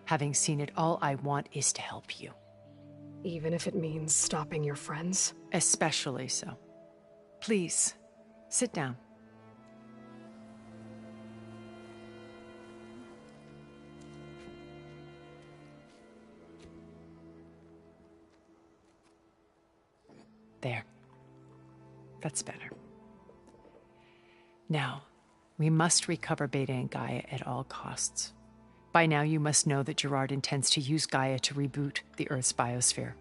Having seen it, all I want is to help you. Even if it means stopping your friends? Especially so. Please, sit down. There. That's better. Now, we must recover Beta and Gaia at all costs. By now, you must know that Gerard intends to use Gaia to reboot the Earth's biosphere.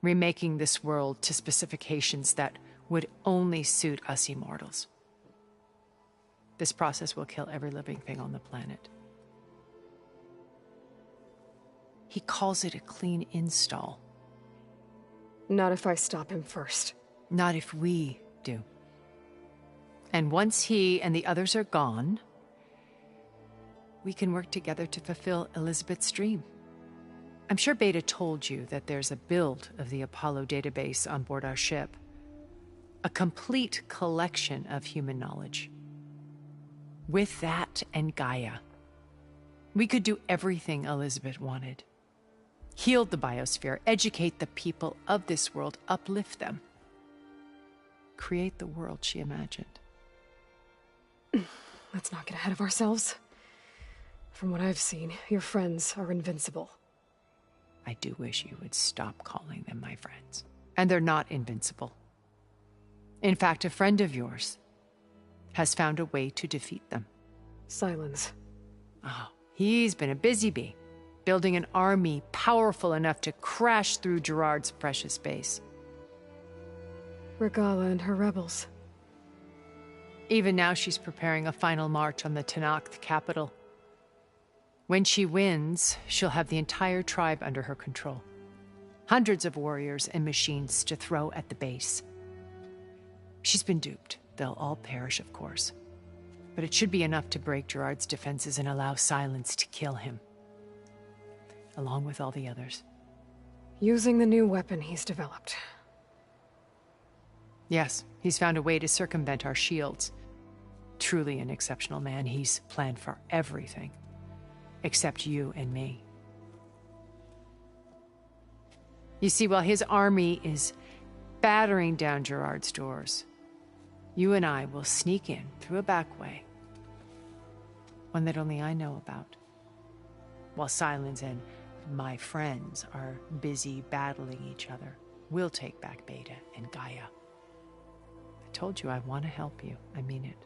Remaking this world to specifications that would only suit us immortals. This process will kill every living thing on the planet. He calls it a clean install. Not if I stop him first. Not if we do. And once he and the others are gone, we can work together to fulfill Elizabeth's dream. I'm sure Beta told you that there's a build of the Apollo database on board our ship. A complete collection of human knowledge. With that and Gaia, we could do everything Elizabeth wanted. Heal the biosphere, educate the people of this world, uplift them. Create the world she imagined. Let's not get ahead of ourselves. From what I've seen, your friends are invincible. I do wish you would stop calling them my friends. And they're not invincible. In fact, a friend of yours has found a way to defeat them. Silence. Oh, he's been a busy bee. Building an army powerful enough to crash through Gerard's precious base. Regala and her rebels. Even now she's preparing a final march on the Tenakth capital. When she wins, she'll have the entire tribe under her control. Hundreds of warriors and machines to throw at the base. She's been duped. They'll all perish, of course. But it should be enough to break Gerard's defenses and allow Silence to kill him. Along with all the others. Using the new weapon he's developed. Yes, he's found a way to circumvent our shields. Truly an exceptional man. He's planned for everything. Except you and me. You see, while his army is battering down Gerard's doors, you and I will sneak in through a back way. One that only I know about. While Silence and my friends are busy battling each other, we'll take back Beta and Gaia. I told you I want to help you. I mean it.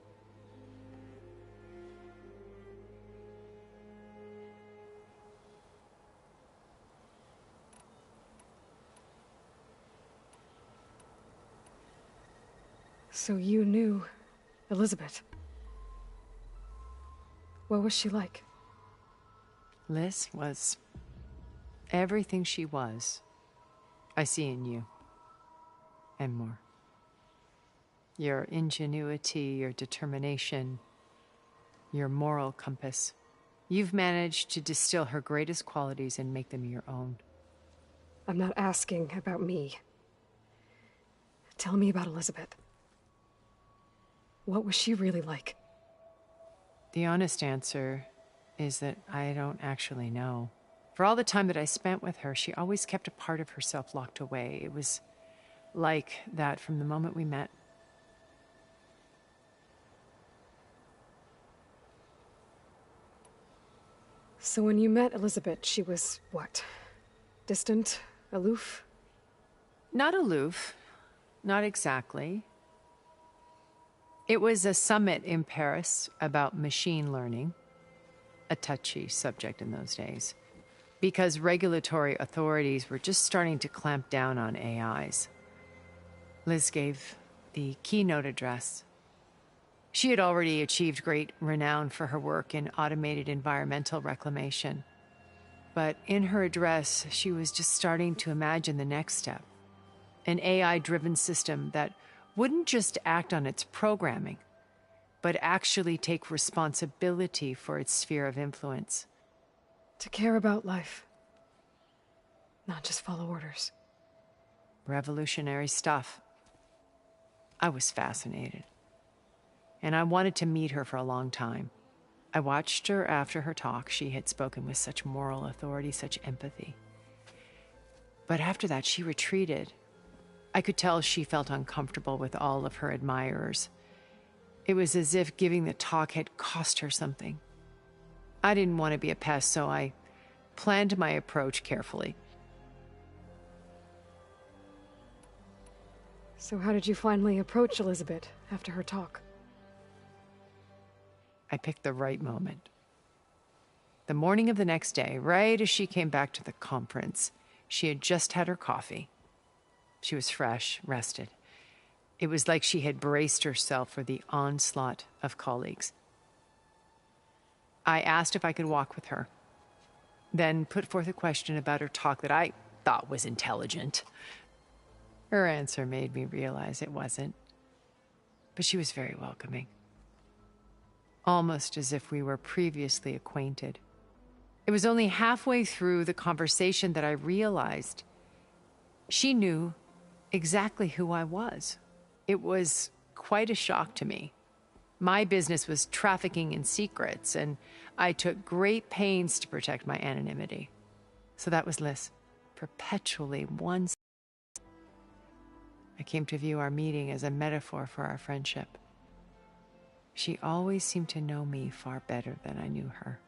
So you knew Elizabeth. What was she like? Liz was everything she was. I see in you. And more. Your ingenuity, your determination, your moral compass. You've managed to distill her greatest qualities and make them your own. I'm not asking about me. Tell me about Elizabeth. What was she really like? The honest answer is that I don't actually know. For all the time that I spent with her, she always kept a part of herself locked away. It was like that from the moment we met. So when you met Elizabeth, she was what? Distant? Aloof? Not aloof. Not exactly. It was a summit in Paris about machine learning, a touchy subject in those days, because regulatory authorities were just starting to clamp down on AIs. Liz gave the keynote address. She had already achieved great renown for her work in automated environmental reclamation. But in her address, she was just starting to imagine the next step. An AI-driven system that wouldn't just act on its programming, but actually take responsibility for its sphere of influence. To care about life. Not just follow orders. Revolutionary stuff. I was fascinated. And I wanted to meet her for a long time. I watched her after her talk. She had spoken with such moral authority, such empathy. But after that, she retreated. I could tell she felt uncomfortable with all of her admirers. It was as if giving the talk had cost her something. I didn't want to be a pest, so I planned my approach carefully. So how did you finally approach Elizabeth after her talk? I picked the right moment. The morning of the next day, right as she came back to the conference, she had just had her coffee. She was fresh, rested. It was like she had braced herself for the onslaught of colleagues. I asked if I could walk with her, then put forth a question about her talk that I thought was intelligent. Her answer made me realize it wasn't, but she was very welcoming. Almost as if we were previously acquainted. It was only halfway through the conversation that I realized she knew exactly who I was. It was quite a shock to me. My business was trafficking in secrets, and I took great pains to protect my anonymity. So that was Liz, perpetually one. I came to view our meeting as a metaphor for our friendship. She always seemed to know me far better than I knew her.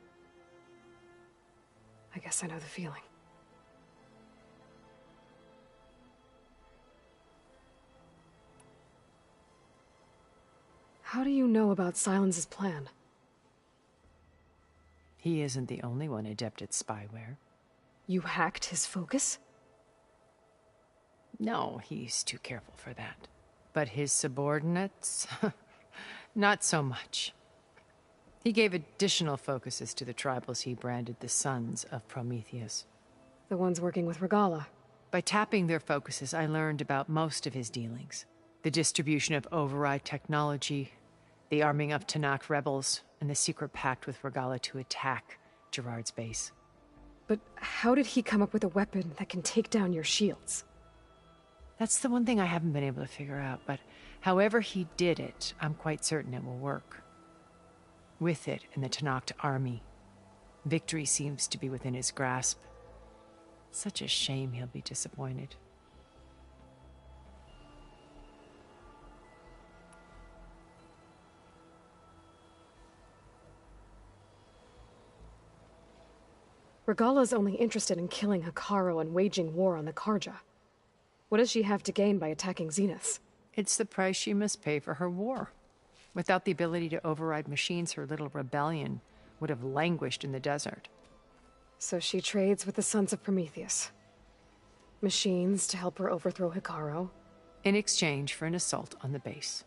I guess I know the feeling. How do you know about Silence's plan? He isn't the only one adept at spyware. You hacked his focus? No, he's too careful for that. But his subordinates? Not so much. He gave additional focuses to the tribals he branded the Sons of Prometheus. The ones working with Regalla. By tapping their focuses, I learned about most of his dealings. The distribution of override technology, the arming of Tanakh rebels, and the secret pact with Regalla to attack Gerard's base. But how did he come up with a weapon that can take down your shields? That's the one thing I haven't been able to figure out, but however he did it, I'm quite certain it will work. With it and the Tanakh army, victory seems to be within his grasp. Such a shame he'll be disappointed. Regalla's only interested in killing Hekarro and waging war on the Karja. What does she have to gain by attacking Zenith? It's the price she must pay for her war. Without the ability to override machines, her little rebellion would have languished in the desert. So she trades with the Sons of Prometheus. Machines to help her overthrow Hekarro. In exchange for an assault on the base.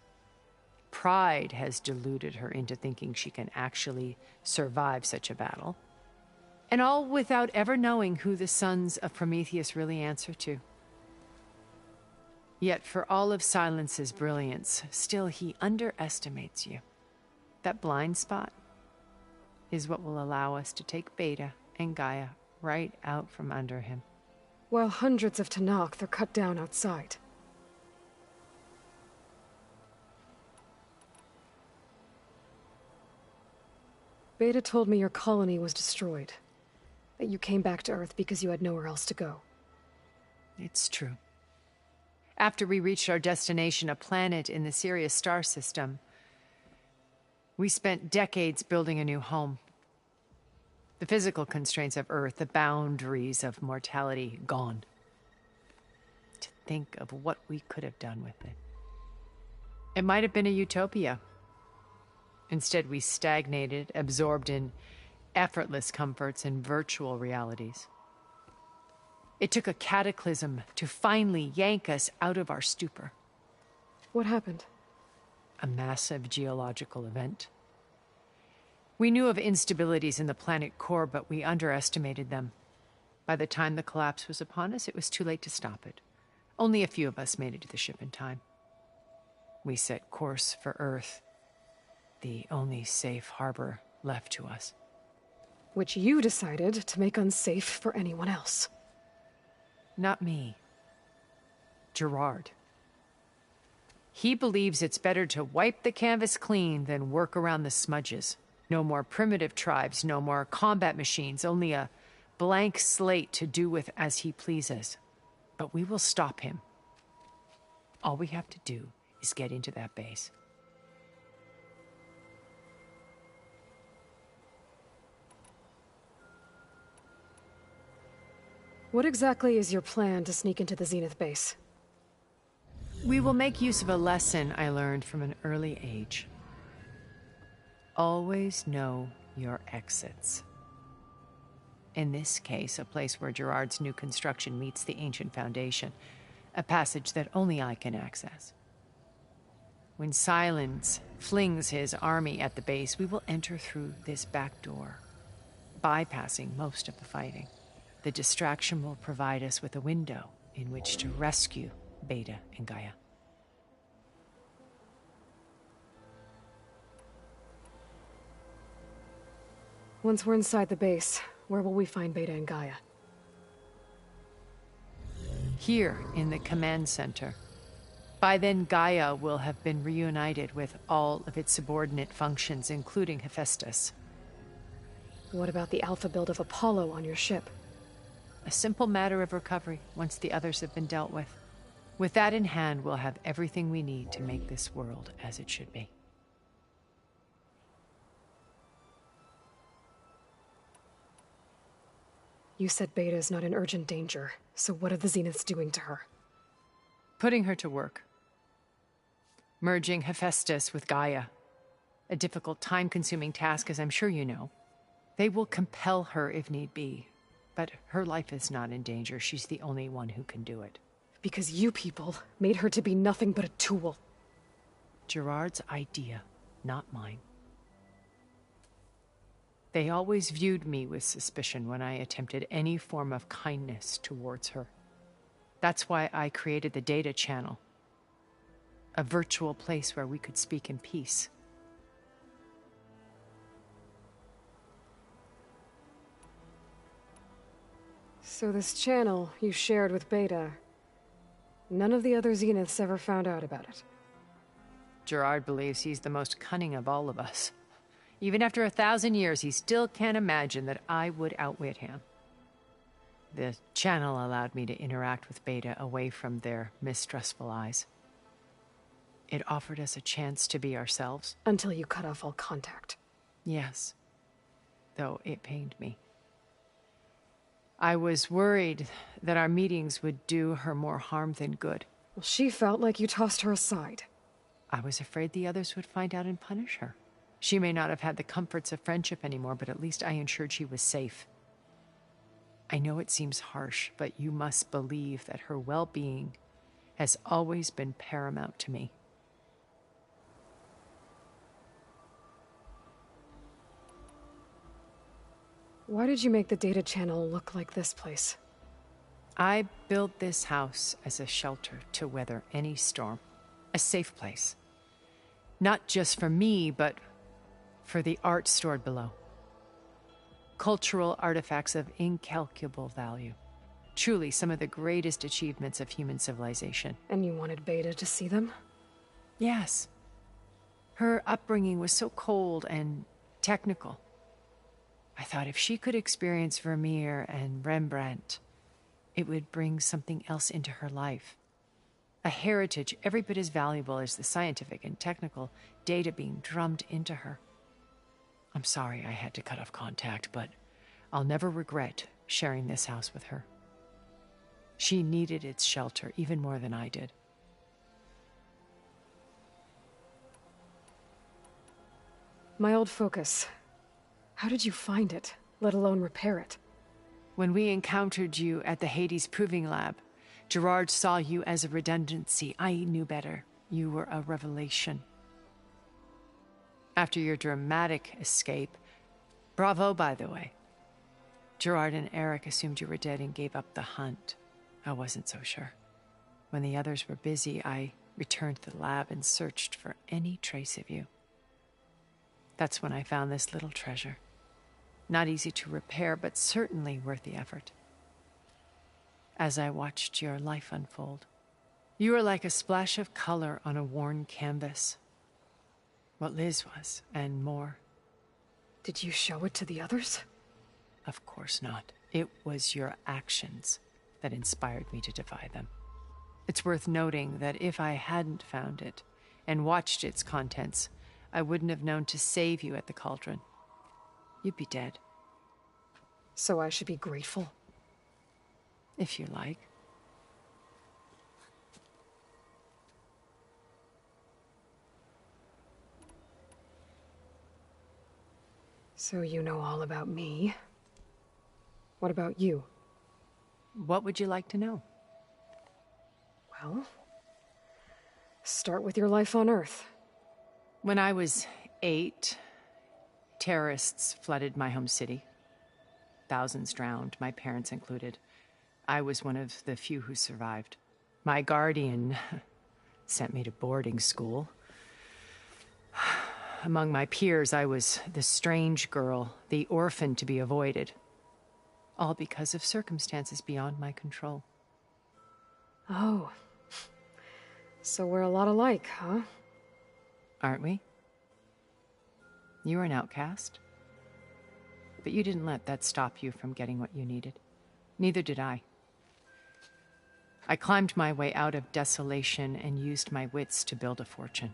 Pride has deluded her into thinking she can actually survive such a battle. And all without ever knowing who the Sons of Prometheus really answer to. Yet for all of Silence's brilliance, still he underestimates you. That blind spot is what will allow us to take Beta and Gaia right out from under him. While hundreds of Tanakh are cut down outside. Beta told me your colony was destroyed. That you came back to Earth because you had nowhere else to go. It's true. After we reached our destination, a planet in the Sirius star system, we spent decades building a new home. The physical constraints of Earth, the boundaries of mortality, gone. To think of what we could have done with it. It might have been a utopia. Instead, we stagnated, absorbed in effortless comforts and virtual realities. It took a cataclysm to finally yank us out of our stupor. What happened? A massive geological event. We knew of instabilities in the planet core, but we underestimated them. By the time the collapse was upon us, it was too late to stop it. Only a few of us made it to the ship in time. We set course for Earth, the only safe harbor left to us. Which you decided to make unsafe for anyone else. Not me. Gerard. He believes it's better to wipe the canvas clean than work around the smudges. No more primitive tribes, no more combat machines, only a blank slate to do with as he pleases. But we will stop him. All we have to do is get into that base. What exactly is your plan to sneak into the Zenith base? We will make use of a lesson I learned from an early age. Always know your exits. In this case, a place where Gerard's new construction meets the ancient foundation, a passage that only I can access. When Silence flings his army at the base, we will enter through this back door, bypassing most of the fighting. The distraction will provide us with a window in which to rescue Beta and Gaia. Once we're inside the base, where will we find Beta and Gaia? Here in the command center. By then, Gaia will have been reunited with all of its subordinate functions, including Hephaestus. What about the alpha build of Apollo on your ship? A simple matter of recovery once the others have been dealt with. With that in hand, we'll have everything we need to make this world as it should be. You said Beta is not in urgent danger, so what are the Zeniths doing to her? Putting her to work. Merging Hephaestus with Gaia. A difficult, time-consuming task, as I'm sure you know. They will compel her if need be. But her life is not in danger. She's the only one who can do it. Because you people made her to be nothing but a tool. Gerard's idea, not mine. They always viewed me with suspicion when I attempted any form of kindness towards her. That's why I created the data channel. A virtual place where we could speak in peace. So this channel you shared with Beta, none of the other Zeniths ever found out about it? Gerard believes he's the most cunning of all of us. Even after 1,000 years, he still can't imagine that I would outwit him. The channel allowed me to interact with Beta away from their mistrustful eyes. It offered us a chance to be ourselves. Until you cut off all contact. Yes. Though it pained me. I was worried that our meetings would do her more harm than good. Well, she felt like you tossed her aside. I was afraid the others would find out and punish her. She may not have had the comforts of friendship anymore, but at least I ensured she was safe. I know it seems harsh, but you must believe that her well-being has always been paramount to me. Why did you make the data channel look like this place? I built this house as a shelter to weather any storm. A safe place. Not just for me, but for the art stored below. Cultural artifacts of incalculable value. Truly some of the greatest achievements of human civilization. And you wanted Beta to see them? Yes. Her upbringing was so cold and technical. I thought if she could experience Vermeer and Rembrandt, it would bring something else into her life. A heritage every bit as valuable as the scientific and technical data being drummed into her. I'm sorry I had to cut off contact, but I'll never regret sharing this house with her. She needed its shelter even more than I did. My old focus. How did you find it, let alone repair it? When we encountered you at the Hades Proving Lab, Gerard saw you as a redundancy. I knew better. You were a revelation. After your dramatic escape, bravo, by the way. Gerard and Eric assumed you were dead and gave up the hunt. I wasn't so sure. When the others were busy, I returned to the lab and searched for any trace of you. That's when I found this little treasure. Not easy to repair, but certainly worth the effort. As I watched your life unfold, you were like a splash of color on a worn canvas. What Liz was, and more. Did you show it to the others? Of course not. It was your actions that inspired me to defy them. It's worth noting that if I hadn't found it and watched its contents, I wouldn't have known to save you at the Cauldron. You'd be dead. So I should be grateful? If you like. So you know all about me. What about you? What would you like to know? Well, start with your life on Earth. When I was 8, terrorists flooded my home city. Thousands drowned, my parents included. I was one of the few who survived. My guardian sent me to boarding school. Among my peers, I was the strange girl, the orphan to be avoided. All because of circumstances beyond my control. Oh. So we're a lot alike, huh? Aren't we? You were an outcast. But you didn't let that stop you from getting what you needed. Neither did I. I climbed my way out of desolation and used my wits to build a fortune.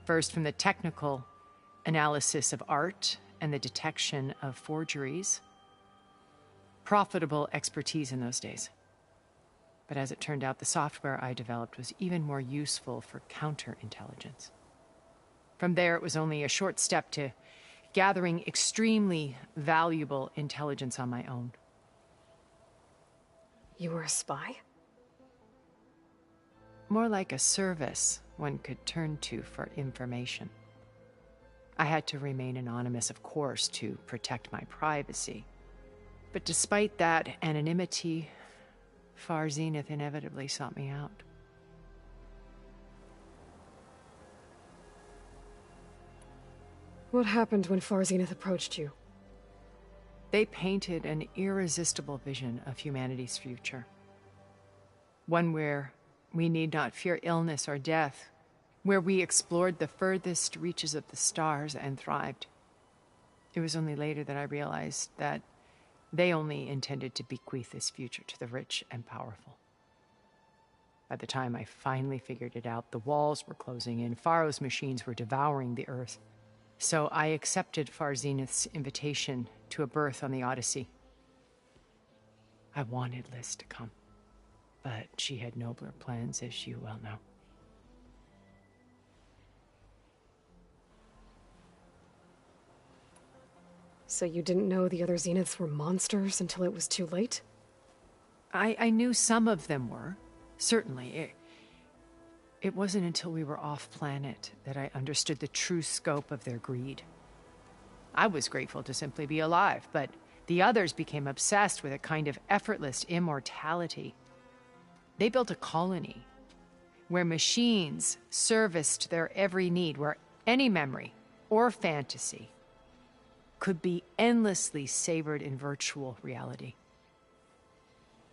First, from the technical analysis of art and the detection of forgeries. Profitable expertise in those days. But as it turned out, the software I developed was even more useful for counterintelligence. From there, it was only a short step to gathering extremely valuable intelligence on my own. You were a spy? More like a service one could turn to for information. I had to remain anonymous, of course, to protect my privacy. But despite that anonymity, Far Zenith inevitably sought me out. What happened when Far Zenith approached you? They painted an irresistible vision of humanity's future. One where we need not fear illness or death, where we explored the furthest reaches of the stars and thrived. It was only later that I realized that they only intended to bequeath this future to the rich and powerful. By the time I finally figured it out, the walls were closing in, Pharaoh's machines were devouring the earth. So I accepted Far Zenith's invitation to a berth on the Odyssey. I wanted Liz to come, but she had nobler plans, as you well know. So you didn't know the other Zeniths were monsters until it was too late? I knew some of them were, certainly. It wasn't until we were off-planet that I understood the true scope of their greed. I was grateful to simply be alive, but the others became obsessed with a kind of effortless immortality. They built a colony where machines serviced their every need, where any memory or fantasy could be endlessly savored in virtual reality.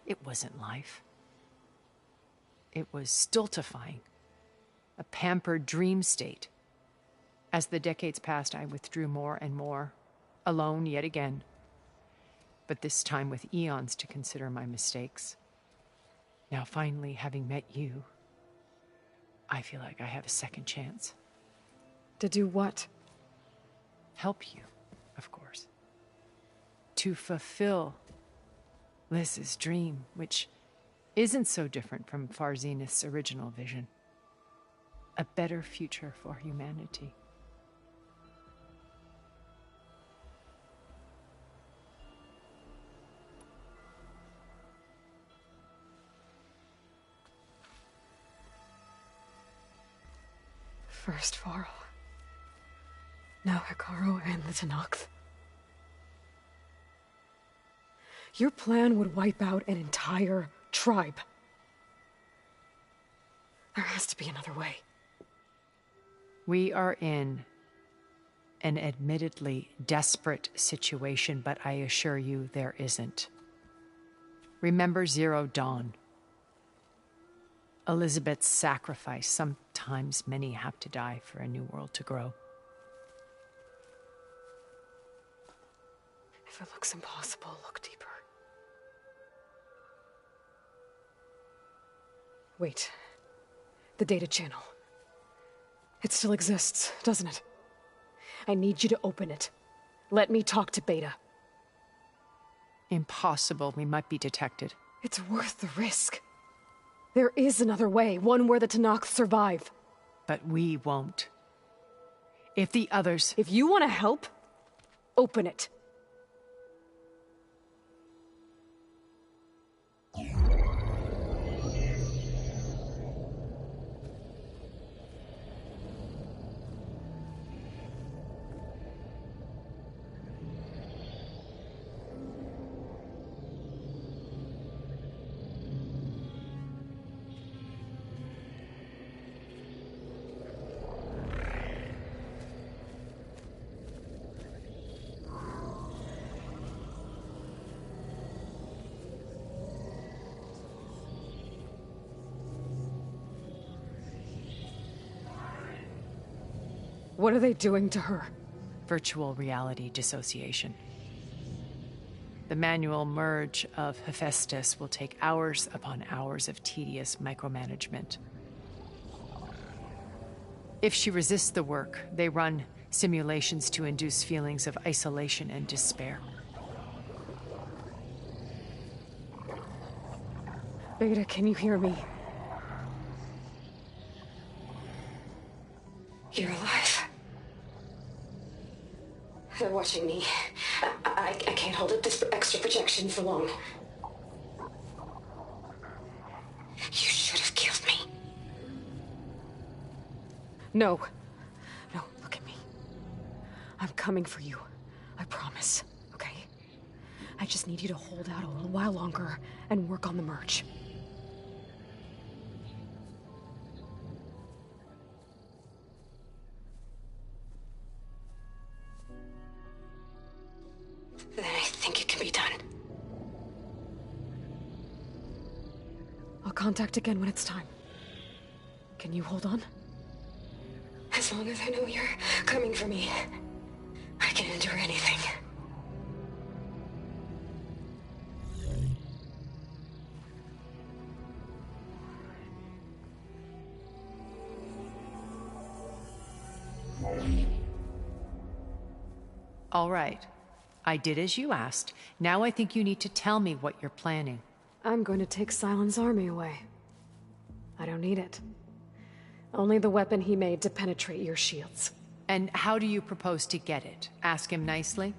It wasn't life. It was stultifying, a pampered dream state. As the decades passed, I withdrew more and more, alone yet again, but this time with eons to consider my mistakes. Now finally, having met you, I feel like I have a second chance. To do what? Help you, of course. To fulfill Liz's dream, which isn't so different from Far Zenith's original vision. A better future for humanity. First Varl. Now Hekarro and the Tenakth. Your plan would wipe out an entire tribe. There has to be another way. We are in an admittedly desperate situation, but I assure you there isn't. Remember Zero Dawn. Elizabeth's sacrifice. Sometimes many have to die for a new world to grow. If it looks impossible, look deeper. Wait. The data channel. It still exists, doesn't it? I need you to open it. Let me talk to Beta. Impossible. We might be detected. It's worth the risk. There is another way, one where the Tenakth survive. But we won't. If the others... If you want to help, open it. What are they doing to her? Virtual reality dissociation. The manual merge of Hephaestus will take hours upon hours of tedious micromanagement. If she resists the work, they run simulations to induce feelings of isolation and despair. Beta, can you hear me? You're alive. They're watching me. I can't hold up this extra projection for long. You should have killed me. No. No, look at me. I'm coming for you. I promise, okay? I just need you to hold out a little while longer and work on the merge. Then I think it can be done. I'll contact again when it's time. Can you hold on? As long as I know you're coming for me, I can endure anything. All right. I did as you asked. Now I think you need to tell me what you're planning. I'm going to take Sylens' army away. I don't need it. Only the weapon he made to penetrate your shields. And how do you propose to get it? Ask him nicely?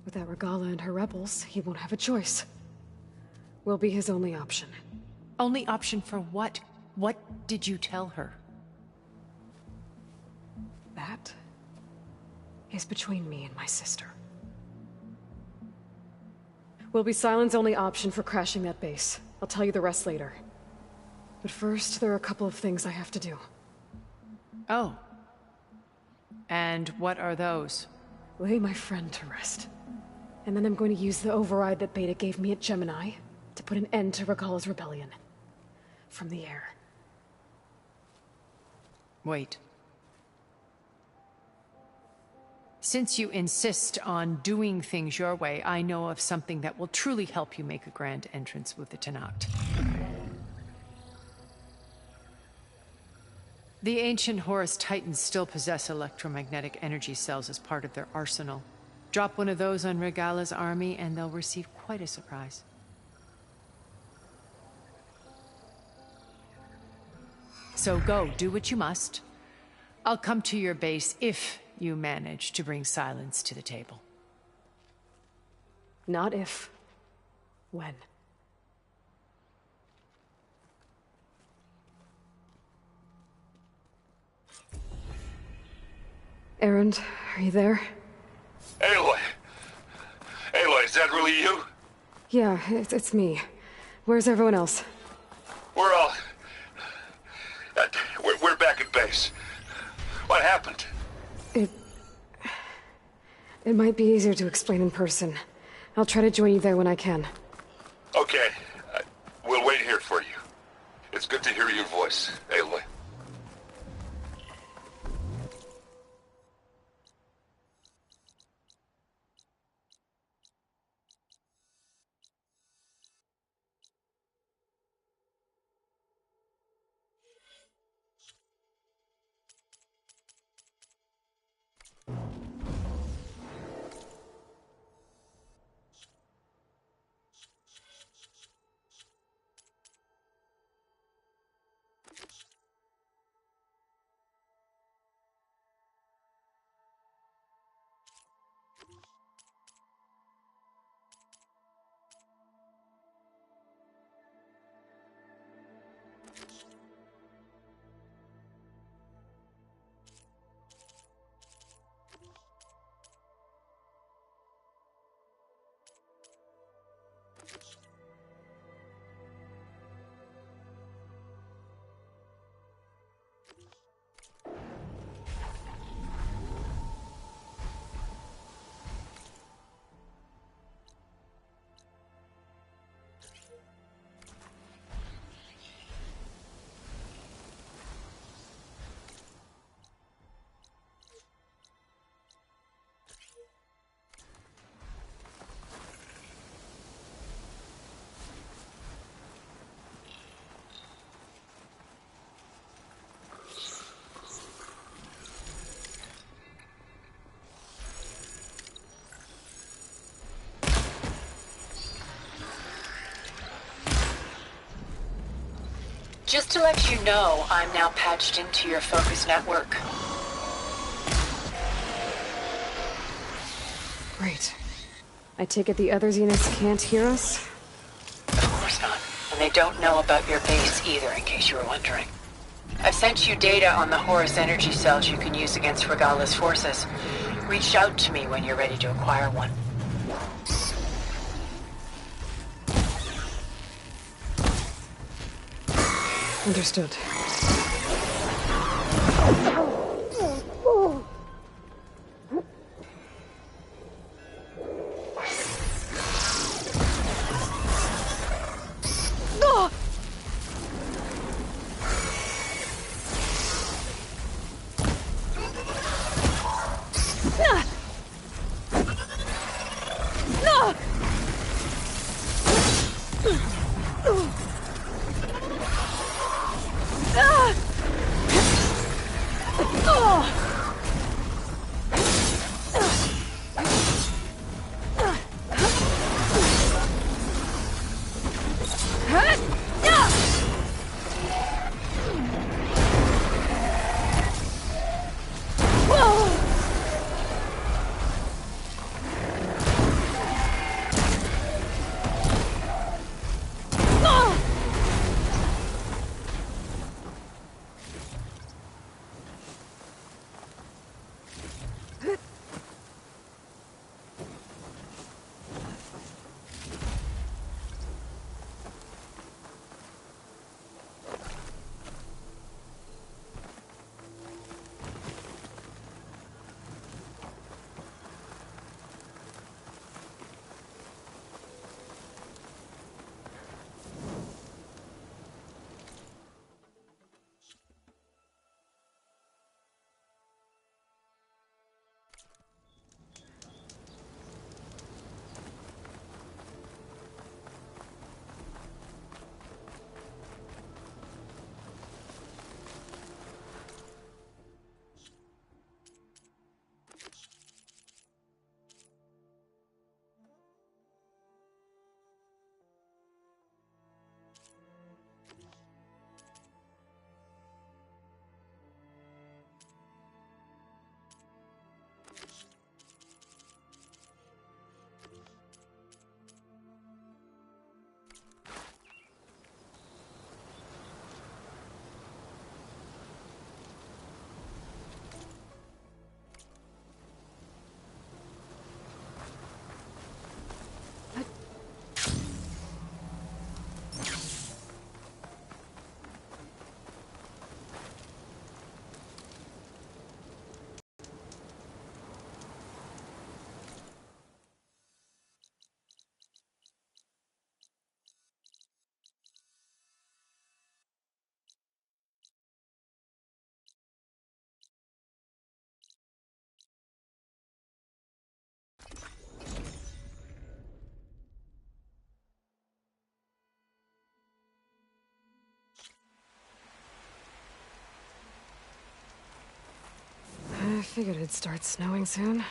Without Regalla and her rebels, he won't have a choice. We'll be his only option. Only option for what? What did you tell her? That is between me and my sister. Will be Sylens' only option for crashing that base. I'll tell you the rest later. But first, there are a couple of things I have to do. Oh. And what are those? Lay my friend to rest. And then I'm going to use the override that Beta gave me at Gemini to put an end to Regalla's rebellion. From the air. Wait. Since you insist on doing things your way, I know of something that will truly help you make a grand entrance with the Tenakth. The ancient Horus Titans still possess electromagnetic energy cells as part of their arsenal. Drop one of those on Regalla's army and they'll receive quite a surprise. So go, do what you must. I'll come to your base if you manage to bring Sylens to the table. Not if. When. Erend, are you there? Aloy! Aloy, is that really you? Yeah, it's me. Where's everyone else? We're all... We're back at base. What happened? It might be easier to explain in person. I'll try to join you there when I can. Okay. We'll wait here for you. It's good to hear your voice, Aloy. Just to let you know, I'm now patched into your focus network. Great. I take it the other Zeniths can't hear us? Of course not. And they don't know about your base either, in case you were wondering. I've sent you data on the Horus energy cells you can use against Regala's forces. Reach out to me when you're ready to acquire one. Understood. Figured it'd start snowing soon.